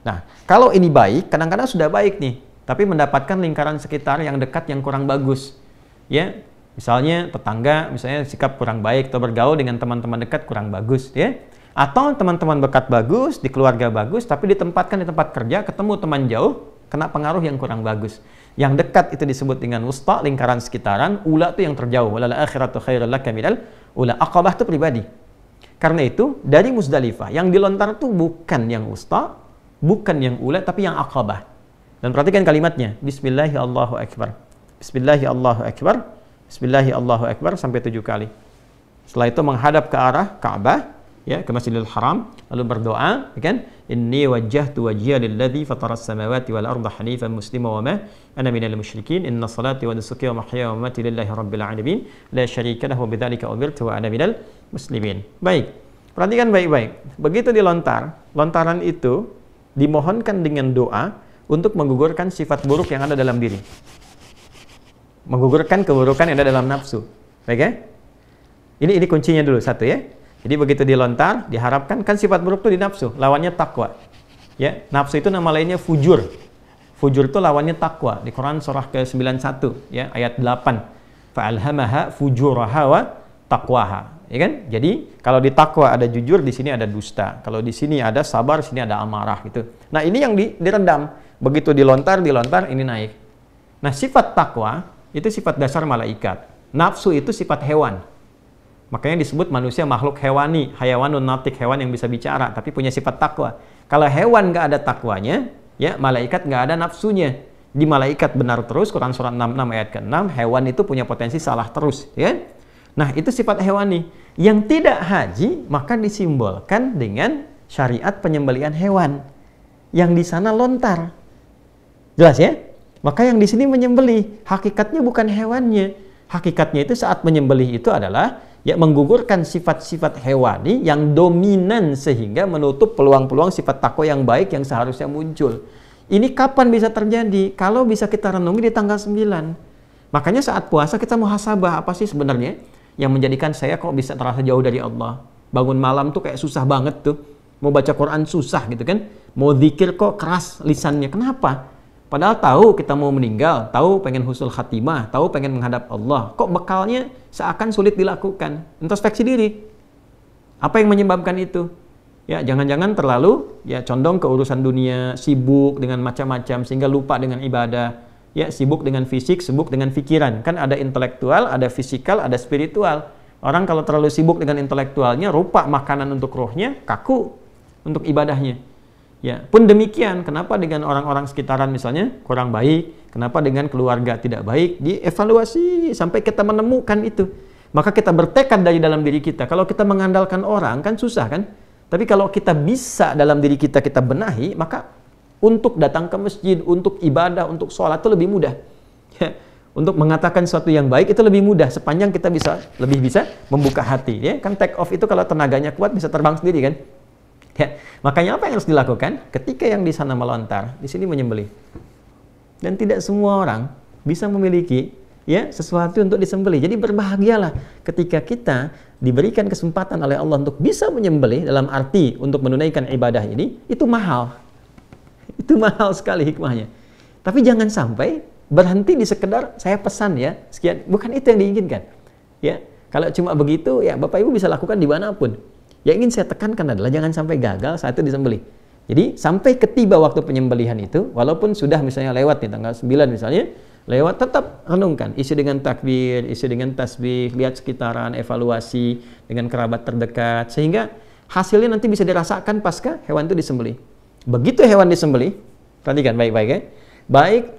Nah, kalau ini baik, kadang-kadang sudah baik nih, tapi mendapatkan lingkaran sekitar yang dekat yang kurang bagus. Ya, misalnya tetangga, misalnya sikap kurang baik, atau bergaul dengan teman-teman dekat kurang bagus, ya. Atau teman-teman dekat bagus, di keluarga bagus, tapi ditempatkan di tempat kerja, ketemu teman jauh, kena pengaruh yang kurang bagus. Yang dekat itu disebut dengan wusta, lingkaran sekitaran, ula itu yang terjauh. Walal akhiratu khairul laka minal ula. Aqabah itu pribadi. Karena itu, dari Muzdalifah, yang dilontar itu bukan yang wusta, bukan yang ula, tapi yang Aqabah. Dan perhatikan kalimatnya, Bismillahi Allahu Akbar. Bismillahi Allahu Akbar. Bismillahi Allahu Akbar sampai 7 kali. Setelah itu menghadap ke arah Ka'bah, ya, ke Masjidil Haram, lalu berdoa, ya kan? Inni wajjahtu wajhiya lilladzi fataras samawati wal arda hanifan muslima wa ma ana minal musyrikin. Inna salati wa nusuki wa mahyaya wa mamati lillahi rabbil alamin. La syarika lahu wa bidzalika umirtu wa ana minal muslimin. Baik. Perhatikan baik-baik. Begitu dilontar, lontaran itu dimohonkan dengan doa untuk menggugurkan sifat buruk yang ada dalam diri. Menggugurkan keburukan yang ada dalam nafsu. Baik ya? Ini kuncinya dulu, satu ya. Jadi begitu dilontar, diharapkan kan sifat buruk itu di nafsu, lawannya takwa. Ya, nafsu itu nama lainnya fujur. Fujur itu lawannya takwa. Di Quran surah ke-91 ya, ayat 8. Fa'alhamaha fujuraha wa taqwaha. Ya kan? Jadi kalau di takwa ada jujur, di sini ada dusta. Kalau di sini ada sabar, di sini ada amarah gitu. Nah, ini yang direndam. Begitu dilontar, ini naik. Nah, sifat takwa itu sifat dasar malaikat. Nafsu itu sifat hewan. Makanya disebut manusia makhluk hewani, hayawanun natik, hewan yang bisa bicara, tapi punya sifat takwa. Kalau hewan nggak ada takwanya, ya malaikat nggak ada nafsunya. Di malaikat benar terus, Quran surat 66 ayat ke-6, hewan itu punya potensi salah terus. Ya? Nah, itu sifat hewani. Yang tidak haji, maka disimbolkan dengan syariat penyembelihan hewan. Yang di sana lontar. Jelas ya? Maka yang di sini menyembelih, hakikatnya bukan hewannya. Hakikatnya itu saat menyembelih itu adalah ya menggugurkan sifat-sifat hewani yang dominan sehingga menutup peluang-peluang sifat takwa yang baik yang seharusnya muncul. Ini kapan bisa terjadi? Kalau bisa kita renungi di tanggal 9. Makanya saat puasa kita muhasabah, apa sih sebenarnya yang menjadikan saya kok bisa terasa jauh dari Allah? Bangun malam tuh kayak susah banget tuh. Mau baca Quran susah gitu kan. Mau zikir kok keras lisannya. Kenapa? Padahal tahu kita mau meninggal, tahu pengen husnul khatimah, tahu pengen menghadap Allah. Kok bekalnya seakan sulit dilakukan? Introspeksi diri. Apa yang menyebabkan itu? Ya, jangan-jangan terlalu ya condong ke urusan dunia, sibuk dengan macam-macam sehingga lupa dengan ibadah. Ya, sibuk dengan fisik, sibuk dengan pikiran. Kan ada intelektual, ada fisikal, ada spiritual. Orang kalau terlalu sibuk dengan intelektualnya, rupa makanan untuk rohnya, kaku untuk ibadahnya. Ya, pun demikian, kenapa dengan orang-orang sekitaran misalnya kurang baik, kenapa dengan keluarga tidak baik, dievaluasi sampai kita menemukan itu. Maka kita bertekad dari dalam diri kita. Kalau kita mengandalkan orang kan susah kan? Tapi kalau kita bisa dalam diri kita benahi, maka untuk datang ke masjid, untuk ibadah, untuk sholat itu lebih mudah. Ya, untuk mengatakan sesuatu yang baik itu lebih mudah sepanjang kita lebih bisa membuka hati. Ya, kan take off itu kalau tenaganya kuat bisa terbang sendiri kan? Ya, makanya apa yang harus dilakukan? Ketika yang di sana melontar, di sini menyembelih. Dan tidak semua orang bisa memiliki ya sesuatu untuk disembelih. Jadi berbahagialah ketika kita diberikan kesempatan oleh Allah untuk bisa menyembelih dalam arti untuk menunaikan ibadah ini, itu mahal. Itu mahal sekali hikmahnya. Tapi jangan sampai berhenti di sekedar saya pesan ya, sekian. Bukan itu yang diinginkan. Ya, kalau cuma begitu ya Bapak Ibu bisa lakukan dimanapun. Yang ingin saya tekankan adalah jangan sampai gagal saat itu disembelih. Jadi sampai ketiba waktu penyembelihan itu, walaupun sudah misalnya lewat nih tanggal 9 misalnya, lewat tetap renungkan, isi dengan takbir, isi dengan tasbih, lihat sekitaran, evaluasi dengan kerabat terdekat, sehingga hasilnya nanti bisa dirasakan pasca hewan itu disembelih. Begitu hewan disembelih, perhatikan baik-baik ya, baik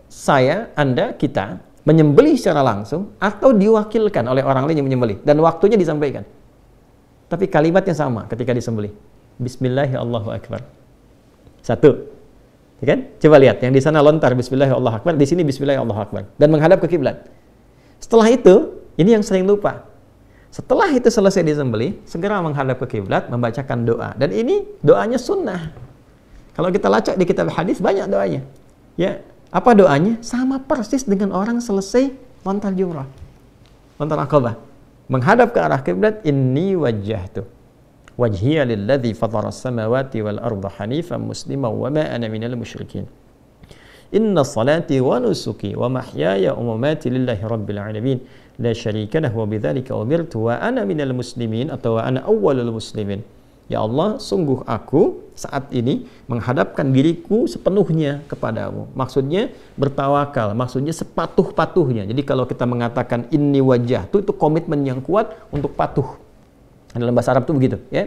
saya, Anda, kita menyembelih secara langsung atau diwakilkan oleh orang lain yang menyembelih dan waktunya disampaikan. Tapi kalimatnya sama ketika disembelih. Bismillahirrahmanirrahim. Satu. Ya kan? Coba lihat yang di sana lontar Bismillahirrahmanirrahim, di sini Bismillahirrahmanirrahim dan menghadap ke kiblat. Setelah itu, ini yang sering lupa. Setelah itu selesai disembelih, segera menghadap ke kiblat, membacakan doa. Dan ini doanya sunnah. Kalau kita lacak di kitab hadis banyak doanya. Ya, apa doanya? Sama persis dengan orang selesai lontar jumrah. Lontar Aqabah. Menghadap ke arah kiblat, inni wajjahtu wajhiya lilladzi fatara as-samawati wal arda hanifan musliman wa ma ana minal musyrikin. Inna salati wa nusuki wa mahyaya wa mamati lillahi rabbil alamin la syarika lahu wa bidzalika umirtu wa ana minal muslimin atau wa ana awwalul muslimin. Ya Allah, sungguh aku saat ini menghadapkan diriku sepenuhnya kepadamu. Maksudnya bertawakal, maksudnya sepatuh-patuhnya. Jadi kalau kita mengatakan inni wajah itu komitmen yang kuat untuk patuh. Dalam bahasa Arab itu begitu, ya.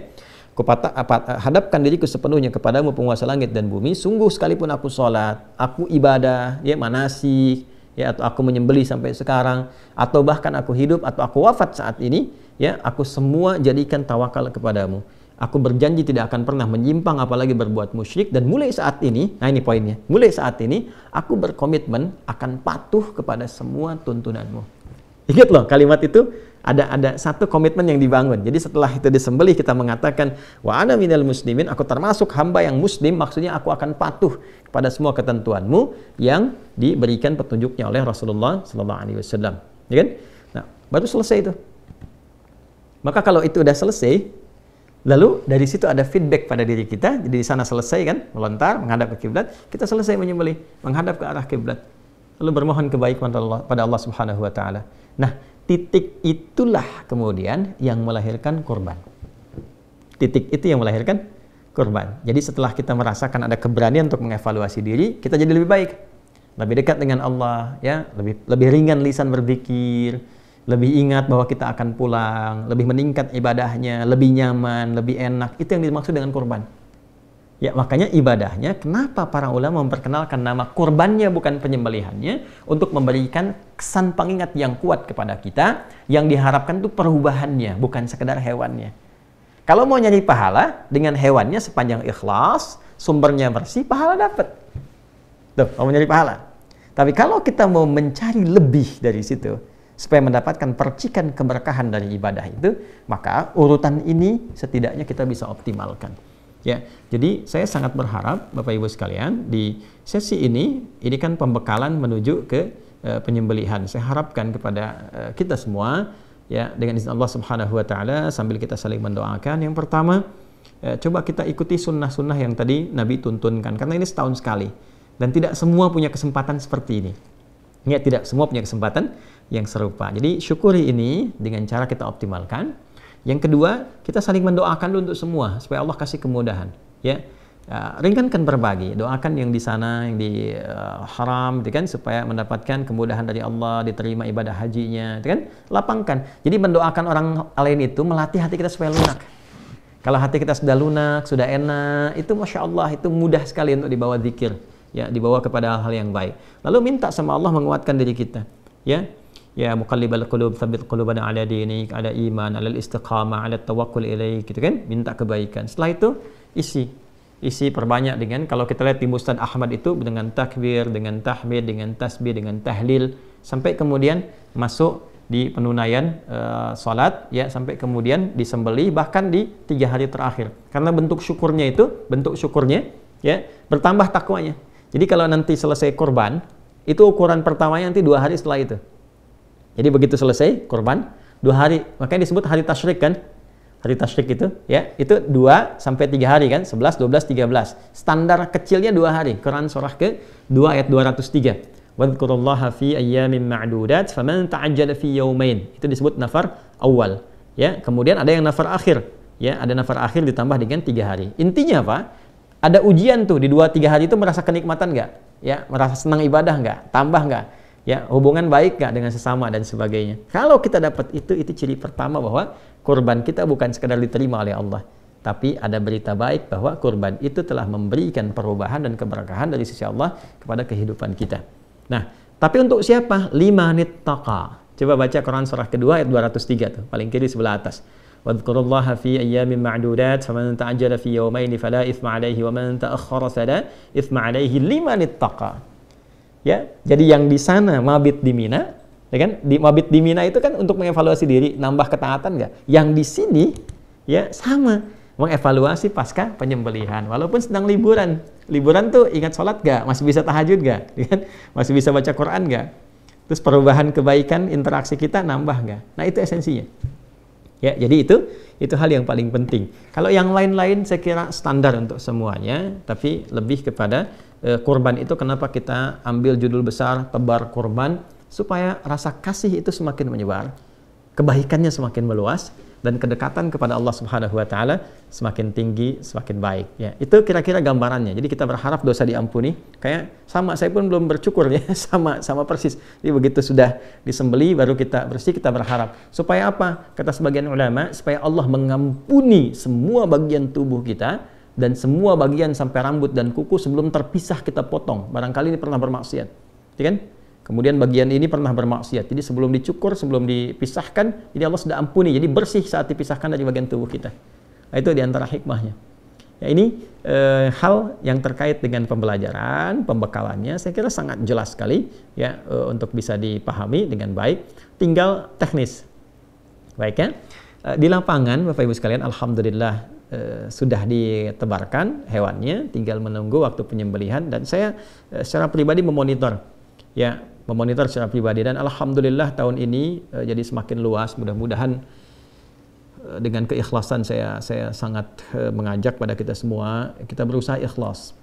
Hadapkan diriku sepenuhnya kepadamu penguasa langit dan bumi. Sungguh sekalipun aku sholat, aku ibadah, ya manasik, ya atau aku menyembelih sampai sekarang, atau bahkan aku hidup atau aku wafat saat ini, ya aku semua jadikan tawakal kepadamu. Aku berjanji tidak akan pernah menyimpang apalagi berbuat musyrik, dan mulai saat ini, nah ini poinnya, mulai saat ini aku berkomitmen akan patuh kepada semua tuntunanmu. Ingat loh kalimat itu, ada satu komitmen yang dibangun. Jadi setelah itu disembelih kita mengatakan wa ana minal muslimin, aku termasuk hamba yang muslim, maksudnya aku akan patuh kepada semua ketentuanmu yang diberikan petunjuknya oleh Rasulullah sallallahu alaihi wasallam. Ya kan? Nah, baru selesai itu. Maka kalau itu udah selesai, lalu dari situ ada feedback pada diri kita. Jadi di sana selesai kan, melontar, menghadap ke kiblat, kita selesai menyembelih, menghadap ke arah kiblat. Lalu bermohon kebaikan pada Allah Subhanahu wa taala. Nah, titik itulah kemudian yang melahirkan kurban. Titik itu yang melahirkan kurban. Jadi setelah kita merasakan ada keberanian untuk mengevaluasi diri, kita jadi lebih baik. Lebih dekat dengan Allah, ya, lebih ringan lisan berzikir, lebih ingat bahwa kita akan pulang, lebih meningkat ibadahnya, lebih nyaman, lebih enak. Itu yang dimaksud dengan kurban. Ya, makanya ibadahnya, kenapa para ulama memperkenalkan nama kurbannya bukan penyembelihannya, untuk memberikan kesan pengingat yang kuat kepada kita, yang diharapkan itu perubahannya, bukan sekedar hewannya. Kalau mau nyari pahala, dengan hewannya sepanjang ikhlas, sumbernya bersih, pahala dapat. Tuh, mau nyari pahala. Tapi kalau kita mau mencari lebih dari situ, supaya mendapatkan percikan keberkahan dari ibadah itu, maka urutan ini setidaknya kita bisa optimalkan. Ya, jadi saya sangat berharap Bapak Ibu sekalian di sesi ini kan pembekalan menuju ke penyembelihan. Saya harapkan kepada kita semua ya dengan izin Allah Subhanahu wa taala sambil kita saling mendoakan. Yang pertama, coba kita ikuti sunnah-sunnah yang tadi Nabi tuntunkan karena ini setahun sekali dan tidak semua punya kesempatan seperti ini. Ya, tidak semua punya kesempatan yang serupa. Jadi syukuri ini dengan cara kita optimalkan. Yang kedua, kita saling mendoakan dulu untuk semua supaya Allah kasih kemudahan. Ya, ringankan berbagi, doakan yang di sana, yang di haram, gitu kan, supaya mendapatkan kemudahan dari Allah, diterima ibadah hajinya, gitu kan, lapangkan. Jadi mendoakan orang lain itu melatih hati kita supaya lunak. Kalau hati kita sudah lunak, sudah enak, itu masya Allah, itu mudah sekali untuk dibawa zikir, ya, dibawa kepada hal yang baik. Lalu minta sama Allah menguatkan diri kita, ya. Ya muqallibal qulub tsabbit qulubana ala dinik, ala iman, ala istiqamah, ala tawakkul ilaik, gitu kan? Minta kebaikan. Setelah itu isi perbanyak dengan, kalau kita lihat di Musnad Ahmad itu dengan takbir, dengan tahmid, dengan tasbih, dengan tahlil sampai kemudian masuk di penunaian salat, ya, sampai kemudian disembelih bahkan di 3 hari terakhir. Karena bentuk syukurnya ya bertambah takwanya. Jadi kalau nanti selesai kurban, itu ukuran pertamanya nanti 2 hari setelah itu. Jadi begitu selesai kurban 2 hari, makanya disebut hari tasyrik kan? Hari tasyrik itu, ya, itu 2 sampai 3 hari kan? 11, 12, 13. Standar kecilnya 2 hari. Quran surah ke-2 ayat 203. Wadhkurullaha fi ayyamin ma'dudat faman ta'ajjala fi yawmain. Itu disebut nafar awal, ya. Kemudian ada yang nafar akhir, ya, ada nafar akhir ditambah dengan 3 hari. Intinya apa? Ada ujian tuh di 2-3 hari itu, merasa kenikmatan enggak? Ya, merasa senang ibadah enggak? Tambah enggak? Ya, hubungan baik gak dengan sesama dan sebagainya. Kalau kita dapat itu ciri pertama bahwa kurban kita bukan sekedar diterima oleh Allah, tapi ada berita baik bahwa kurban itu telah memberikan perubahan dan keberkahan dari sisi Allah kepada kehidupan kita. Nah, tapi untuk siapa? Liman ittaqa. Coba baca Quran surah kedua ayat 203 tuh, paling kiri sebelah atas. Wadhkurullaha fi ayyamin ma'dudat faman ta'ajjala fi yawmayn fala itsma 'alaihi wa man ta'akhkhara fala itsma 'alaihi liman ittaqa. Ya, jadi yang di sana mabit di Mina, ya kan? Di mabit di Mina itu kan untuk mengevaluasi diri, nambah ketaatan nggak? Yang di sini, ya sama, mengevaluasi pasca penyembelihan. Walaupun sedang liburan, tuh ingat sholat nggak? Masih bisa tahajud nggak? Ya kan? Masih bisa baca Quran nggak? Terus perubahan kebaikan interaksi kita nambah nggak? Nah itu esensinya. Ya, jadi itu hal yang paling penting. Kalau yang lain-lain saya kira standar untuk semuanya, tapi lebih kepada kurban itu kenapa kita ambil judul besar tebar kurban, supaya rasa kasih itu semakin menyebar, kebaikannya semakin meluas, dan kedekatan kepada Allah Subhanahu wa taala semakin tinggi, semakin baik, ya. Itu kira-kira gambarannya. Jadi kita berharap dosa diampuni. Kayak sama, saya pun belum bersyukur ya, sama persis. Jadi begitu sudah disembeli baru kita bersih, kita berharap supaya apa? Kata sebagian ulama, supaya Allah mengampuni semua bagian tubuh kita dan semua bagian sampai rambut dan kuku sebelum terpisah kita potong. Barangkali ini pernah bermaksiat, ya kan? Kemudian bagian ini pernah bermaksiat. Jadi sebelum dicukur, sebelum dipisahkan, jadi Allah sudah ampuni. Jadi bersih saat dipisahkan dari bagian tubuh kita. Nah, itu diantara hikmahnya. Ya, ini hal yang terkait dengan pembelajaran, pembekalannya, saya kira sangat jelas sekali ya untuk bisa dipahami dengan baik. Tinggal teknis. Baik ya. Di lapangan, Bapak Ibu sekalian, alhamdulillah sudah ditebarkan hewannya, tinggal menunggu waktu penyembelihan, dan saya secara pribadi memonitor secara pribadi, dan alhamdulillah tahun ini jadi semakin luas. Mudah-mudahan dengan keikhlasan saya sangat mengajak pada kita semua, kita berusaha ikhlas.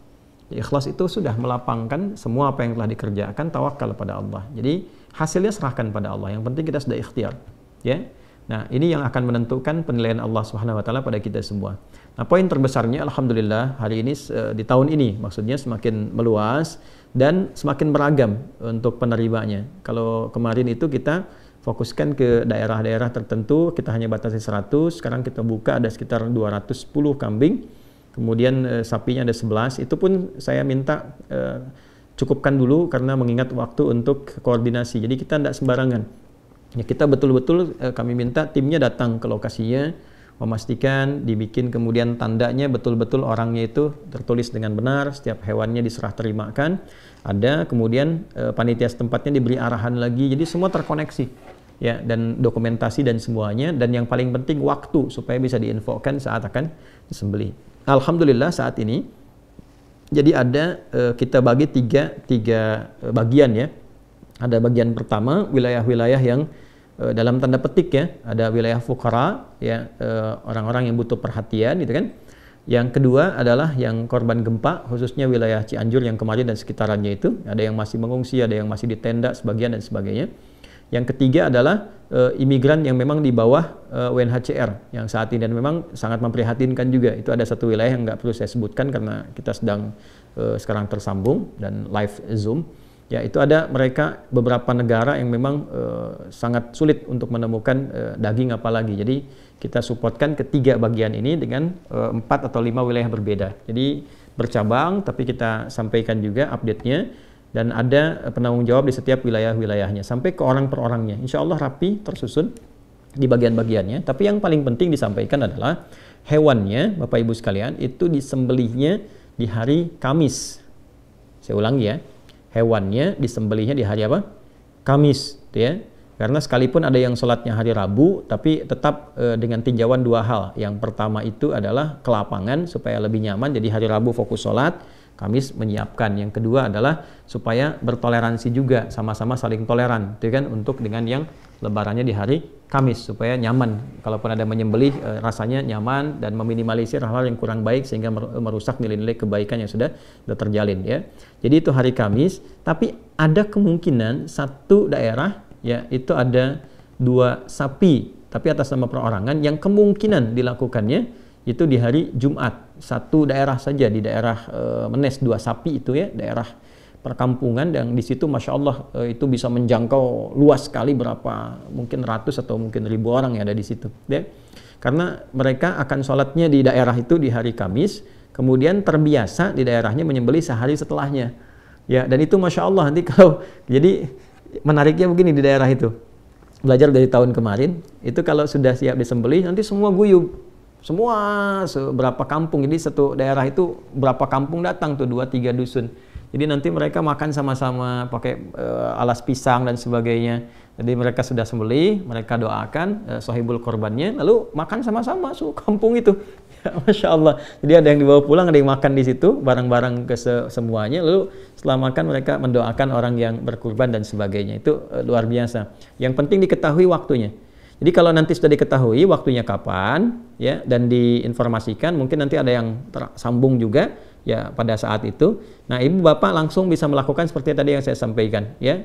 Ikhlas itu sudah melapangkan semua apa yang telah dikerjakan, tawakal pada Allah. Jadi hasilnya serahkan pada Allah. Yang penting kita sudah ikhtiar, ya. Nah, ini yang akan menentukan penilaian Allah Subhanahu wa taala pada kita semua. Nah, poin terbesarnya alhamdulillah hari ini di tahun ini maksudnya semakin meluas dan semakin beragam untuk penerimanya. Kalau kemarin itu kita fokuskan ke daerah-daerah tertentu, kita hanya batasi 100, sekarang kita buka ada sekitar 210 kambing. Kemudian sapinya ada 11. Itu pun saya minta cukupkan dulu karena mengingat waktu untuk koordinasi. Jadi kita tidak sembarangan. Ya, kita betul-betul kami minta timnya datang ke lokasinya, memastikan dibikin kemudian tandanya betul-betul orangnya itu tertulis dengan benar, setiap hewannya diserah terimakan, ada kemudian panitia setempatnya diberi arahan lagi, jadi semua terkoneksi ya, dan dokumentasi dan semuanya, dan yang paling penting waktu supaya bisa diinfokan saat akan disembelih. alhamdulillah saat ini jadi ada kita bagi tiga bagian ya. Ada bagian pertama wilayah-wilayah yang dalam tanda petik ya, ada wilayah fuqara ya, orang-orang yang butuh perhatian gitu kan. Yang kedua adalah yang korban gempa, khususnya wilayah Cianjur yang kemarin dan sekitarannya itu, ada yang masih mengungsi, ada yang masih di tenda sebagian dan sebagainya. Yang ketiga adalah imigran yang memang di bawah UNHCR yang saat ini, dan memang sangat memprihatinkan juga. Itu ada satu wilayah yang nggak perlu saya sebutkan karena kita sedang sekarang tersambung dan live Zoom. Ya, itu ada mereka beberapa negara yang memang sangat sulit untuk menemukan daging apalagi. Jadi kita supportkan ketiga bagian ini dengan 4 atau 5 wilayah berbeda. Jadi bercabang, tapi kita sampaikan juga update-nya dan ada penanggung jawab di setiap wilayah-wilayahnya sampai ke orang per orangnya. Insya Allah rapi tersusun di bagian-bagiannya. Tapi yang paling penting disampaikan adalah hewannya, Bapak Ibu sekalian, itu disembelihnya di hari Kamis. Saya ulangi ya. Hewannya disembelihnya di hari apa? Kamis, ya. Karena sekalipun ada yang sholatnya hari Rabu, tapi tetap dengan tinjauan 2 hal. Yang pertama itu adalah ke lapangan supaya lebih nyaman. Jadi hari Rabu fokus sholat, Kamis menyiapkan. Yang kedua adalah supaya bertoleransi juga, sama-sama saling toleran, itu kan, untuk dengan yang lebarannya di hari Kamis supaya nyaman. Kalaupun ada menyembelih, rasanya nyaman dan meminimalisir hal-hal yang kurang baik sehingga merusak nilai-nilai kebaikan yang sudah terjalin ya. Jadi itu hari Kamis, tapi ada kemungkinan satu daerah ya itu ada 2 sapi tapi atas nama perorangan yang kemungkinan dilakukannya itu di hari Jumat. Satu daerah saja di daerah Menes 2 sapi itu ya, daerah perkampungan, dan di situ Masya Allah itu bisa menjangkau luas sekali, berapa mungkin ratus atau mungkin ribu orang yang ada di situ ya. Karena mereka akan sholatnya di daerah itu di hari Kamis, kemudian terbiasa di daerahnya menyembelih sehari setelahnya ya. Dan itu Masya Allah nanti kalau jadi menariknya begini, di daerah itu belajar dari tahun kemarin itu kalau sudah siap disembelih nanti semua guyub, semua seberapa kampung, jadi satu daerah itu berapa kampung datang tuh, 2-3 dusun. Jadi nanti mereka makan sama-sama pakai alas pisang dan sebagainya. Jadi mereka sudah sembelih, mereka doakan sahibul korbannya, lalu makan sama-sama kampung itu. Ya, Masya Allah. Jadi ada yang dibawa pulang, ada yang makan di situ, barang-barang ke semuanya. Lalu setelah makan mereka mendoakan orang yang berkurban dan sebagainya. Itu luar biasa. Yang penting diketahui waktunya. Jadi kalau nanti sudah diketahui waktunya kapan, ya, dan diinformasikan, mungkin nanti ada yang tersambung juga, ya, pada saat itu. Nah, ibu bapak langsung bisa melakukan seperti tadi yang saya sampaikan, ya.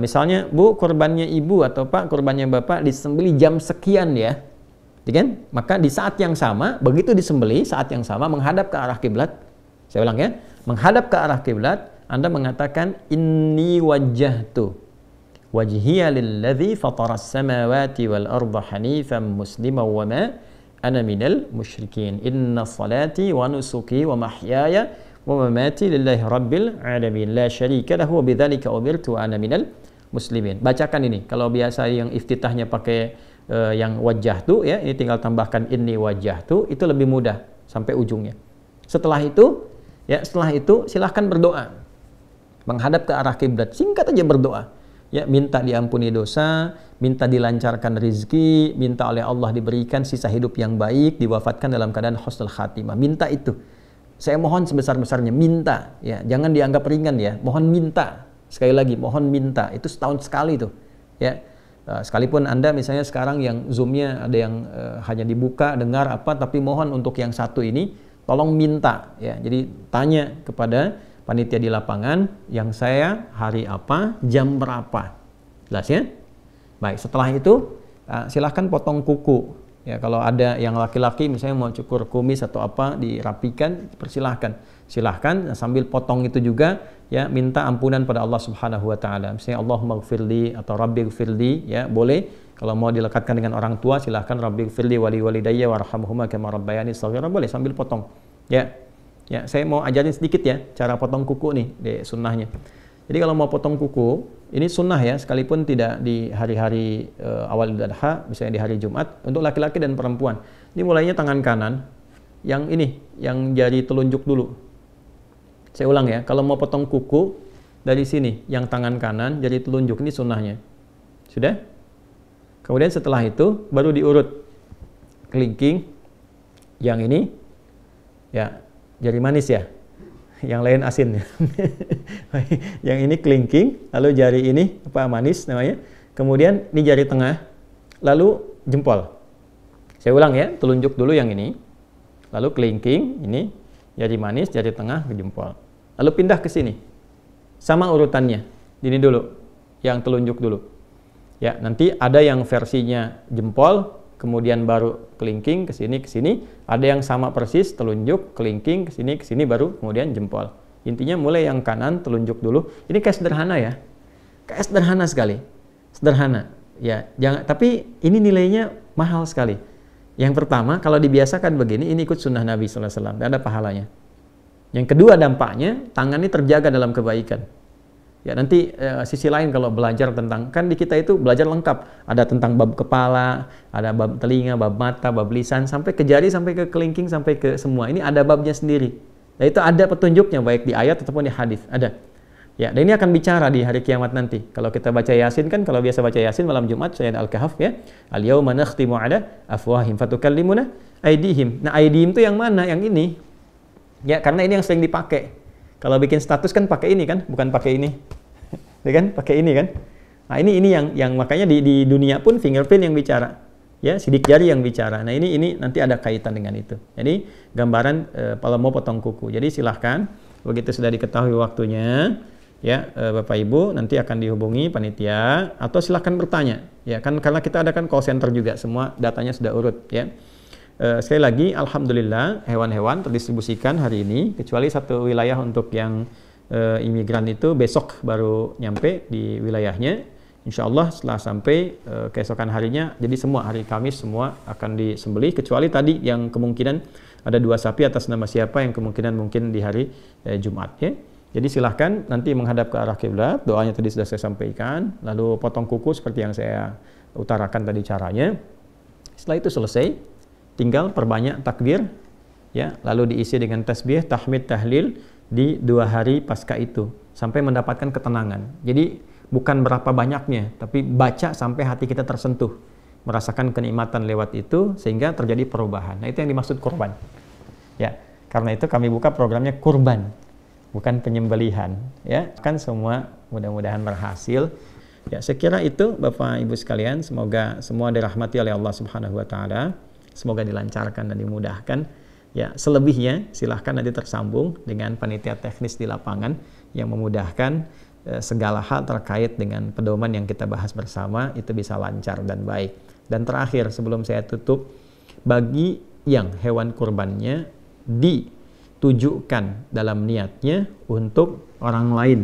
Misalnya, Bu, kurbannya ibu atau Pak, kurbannya bapak disembelih jam sekian ya, kan? Maka di saat yang sama, begitu disembelih, saat yang sama menghadap ke arah kiblat. Saya ulang ya, menghadap ke arah kiblat, Anda mengatakan inni wajjahtu wajhiya lilladzi fataras samawati wal arda hanifan musliman wa ma ana minal musyrikin. Inna salati wa nusuki wa mahyaya wa mamati lillahi rabbil alamin la syarika lahu wa bidzalika umirtu wa ana minal muslimin. Bacakan ini. Kalau biasa yang iftitahnya pakai yang wajah tuh ya, ini tinggal tambahkan inni wajah tuh, itu lebih mudah sampai ujungnya. Setelah itu silahkan berdoa menghadap ke arah kiblat, singkat aja berdoa ya, minta diampuni dosa, minta dilancarkan rezeki, minta oleh Allah diberikan sisa hidup yang baik, diwafatkan dalam keadaan husnul khatimah. Minta itu, saya mohon sebesar-besarnya, minta ya, jangan dianggap ringan ya, mohon minta, sekali lagi mohon minta, itu setahun sekali tuh ya. Sekalipun Anda misalnya sekarang yang Zoom-nya ada yang hanya dibuka, dengar apa, tapi mohon untuk yang satu ini tolong minta ya. Jadi tanya kepada panitia di lapangan, yang saya hari apa, jam berapa. Jelas ya? Baik, setelah itu silahkan potong kuku. Ya, kalau ada yang laki-laki misalnya mau cukur kumis atau apa, dirapikan, persilahkan. Silahkan sambil potong itu juga ya, minta ampunan pada Allah Subhanahu wa taala. Misalnya Allahumma gfirli atau rabbighfirli ya, boleh. Kalau mau dilekatkan dengan orang tua silahkan rabbighfirli wali walidayya warhamhuma kama rabbayani shaghira, boleh sambil potong. Ya. Ya, saya mau ajarin sedikit ya cara potong kuku nih di sunnahnya. Jadi kalau mau potong kuku, ini sunnah ya, sekalipun tidak di hari-hari awal Idul Adha, misalnya di hari Jumat, untuk laki-laki dan perempuan. Ini mulainya tangan kanan, yang ini, yang jari telunjuk dulu. Saya ulang ya, kalau mau potong kuku, dari sini, yang tangan kanan, jari telunjuk, ini sunnahnya. Sudah? Kemudian setelah itu, baru diurut kelingking, yang ini, ya jari manis ya, yang lain asin ya. Yang ini kelingking, lalu jari ini apa manis namanya, kemudian ini jari tengah, lalu jempol. Saya ulang ya, telunjuk dulu yang ini, lalu kelingking, ini jari manis, jari tengah, jempol, lalu pindah ke sini, sama urutannya, ini dulu, yang telunjuk dulu. Ya, nanti ada yang versinya jempol, kemudian baru kelingking ke sini, ada yang sama persis, telunjuk, kelingking ke sini baru kemudian jempol. Intinya mulai yang kanan telunjuk dulu. Ini kayak sederhana ya. Kayak sederhana sekali. Sederhana. Ya, jangan, tapi ini nilainya mahal sekali. Yang pertama, kalau dibiasakan begini, ini ikut sunnah Nabi sallallahu alaihi wasallam, tidak ada pahalanya. Yang kedua dampaknya, tangan ini terjaga dalam kebaikan. Ya, nanti sisi lain kalau belajar tentang, kan di kita itu belajar lengkap. Ada tentang bab kepala, ada bab telinga, bab mata, bab lisan, sampai ke jari, sampai ke kelingking, sampai ke semua. Ini ada babnya sendiri. Nah, itu ada petunjuknya, baik di ayat ataupun di hadis. Ada. Ya, dan ini akan bicara di hari kiamat nanti. Kalau kita baca Yasin kan, kalau biasa baca Yasin malam Jumat, ayat Al-Kahf ya. Al-yawma nakhtimu ala afwahim fatukallimuna aydihim. Nah, aydihim itu yang mana? Yang ini. Ya, karena ini yang sering dipakai. Kalau bikin status kan pakai ini kan, bukan pakai ini. Ya kan, pakai ini kan. Nah, ini yang makanya di dunia pun fingerprint yang bicara. Ya, sidik jari yang bicara. Nah, ini nanti ada kaitan dengan itu. Jadi, gambaran kalau mau potong kuku. Jadi, silahkan begitu sudah diketahui waktunya, ya, Bapak Ibu nanti akan dihubungi panitia atau silahkan bertanya. Ya, kan karena kita ada kan call center juga, semua datanya sudah urut, ya. Sekali lagi, alhamdulillah hewan-hewan terdistribusikan hari ini, kecuali satu wilayah untuk yang imigran itu besok baru nyampe di wilayahnya. Insya Allah setelah sampai keesokan harinya, jadi semua hari Kamis semua akan disembelih, kecuali tadi yang kemungkinan ada 2 sapi atas nama siapa yang kemungkinan mungkin di hari Jumat, ya. Jadi silahkan nanti menghadap ke arah kiblat, doanya tadi sudah saya sampaikan, lalu potong kuku seperti yang saya utarakan tadi caranya. Setelah itu selesai, tinggal perbanyak takbir, ya, lalu diisi dengan tasbih, tahmid, tahlil di 2 hari pasca itu sampai mendapatkan ketenangan. Jadi bukan berapa banyaknya, tapi baca sampai hati kita tersentuh, merasakan kenikmatan lewat itu sehingga terjadi perubahan. Nah, itu yang dimaksud kurban. Ya, karena itu kami buka programnya kurban, bukan penyembelihan. Ya, kan semua mudah-mudahan berhasil. Ya, saya kira itu Bapak Ibu sekalian, semoga semua dirahmati oleh Allah Subhanahu wa taala. Semoga dilancarkan dan dimudahkan. Ya, selebihnya silahkan nanti tersambung dengan panitia teknis di lapangan yang memudahkan segala hal terkait dengan pedoman yang kita bahas bersama itu bisa lancar dan baik. Dan terakhir sebelum saya tutup, bagi yang hewan kurbannya ditujukan dalam niatnya untuk orang lain,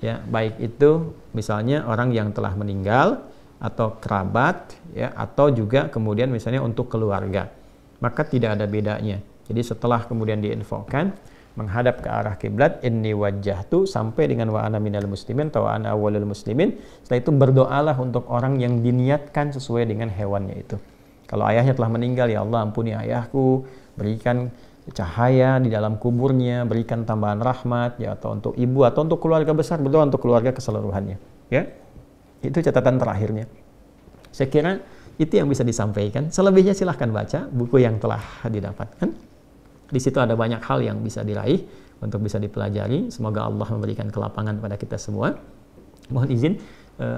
ya, baik itu misalnya orang yang telah meninggal atau kerabat, ya, atau juga kemudian misalnya untuk keluarga, maka tidak ada bedanya. Jadi setelah kemudian diinfokan menghadap ke arah kiblat, inni wajjahtu sampai dengan wa ana minal muslimin atau wa ana awwalul muslimin. Setelah itu berdoalah untuk orang yang diniatkan sesuai dengan hewannya itu. Kalau ayahnya telah meninggal, ya Allah ampuni ayahku, berikan cahaya di dalam kuburnya, berikan tambahan rahmat, ya, atau untuk ibu atau untuk keluarga besar, berdoa untuk keluarga keseluruhannya, ya. Itu catatan terakhirnya. Saya kira itu yang bisa disampaikan. Selebihnya silahkan baca buku yang telah didapatkan. Di situ ada banyak hal yang bisa diraih untuk bisa dipelajari. Semoga Allah memberikan kelapangan pada kita semua. Mohon izin,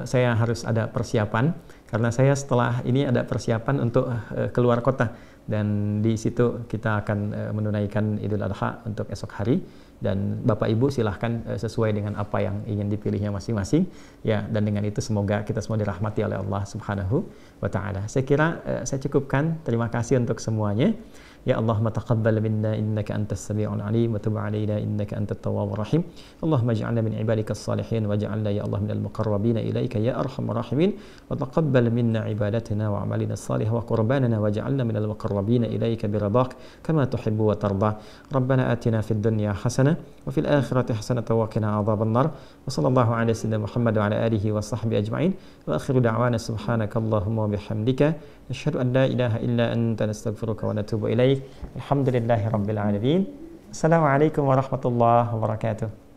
saya harus ada persiapan karena saya setelah ini ada persiapan untuk keluar kota, dan di situ kita akan menunaikan Idul Adha untuk esok hari. Dan Bapak Ibu silahkan sesuai dengan apa yang ingin dipilihnya masing-masing, ya, dan dengan itu semoga kita semua dirahmati oleh Allah Subhanahu wa taala. Saya kira saya cukupkan. Terima kasih untuk semuanya. Ya Allahumma taqabbal minna innaka antas sami'ul alim wa tub 'alaina innaka antat tawwabur rahim. Allahumma ij'alna min ibadikas salihin waj'alna ya Allah minal muqarrabin ilaika ya arhamar rahimin wa taqabbal minna ibadatana wa 'amalina salih wa qurbanana waj'alna minal muqarrabin ilaika biradak kama tuhibbu wa tarda. Rabbana atina fid dunya hasanah wa fil akhirati hasanah wa qina adzabannar. Wa sallallahu ala sayyidina Muhammad wa ala alihi wa sahbihi ajma'in. Wa akhiru da'wana subhanakallahumma wa bihamdika asyhadu an la ilaha illa anta nastaghfiruka wa natubu ilaik. Alhamdulillahi rabbil alamin. Assalamualaikum warahmatullahi wabarakatuh.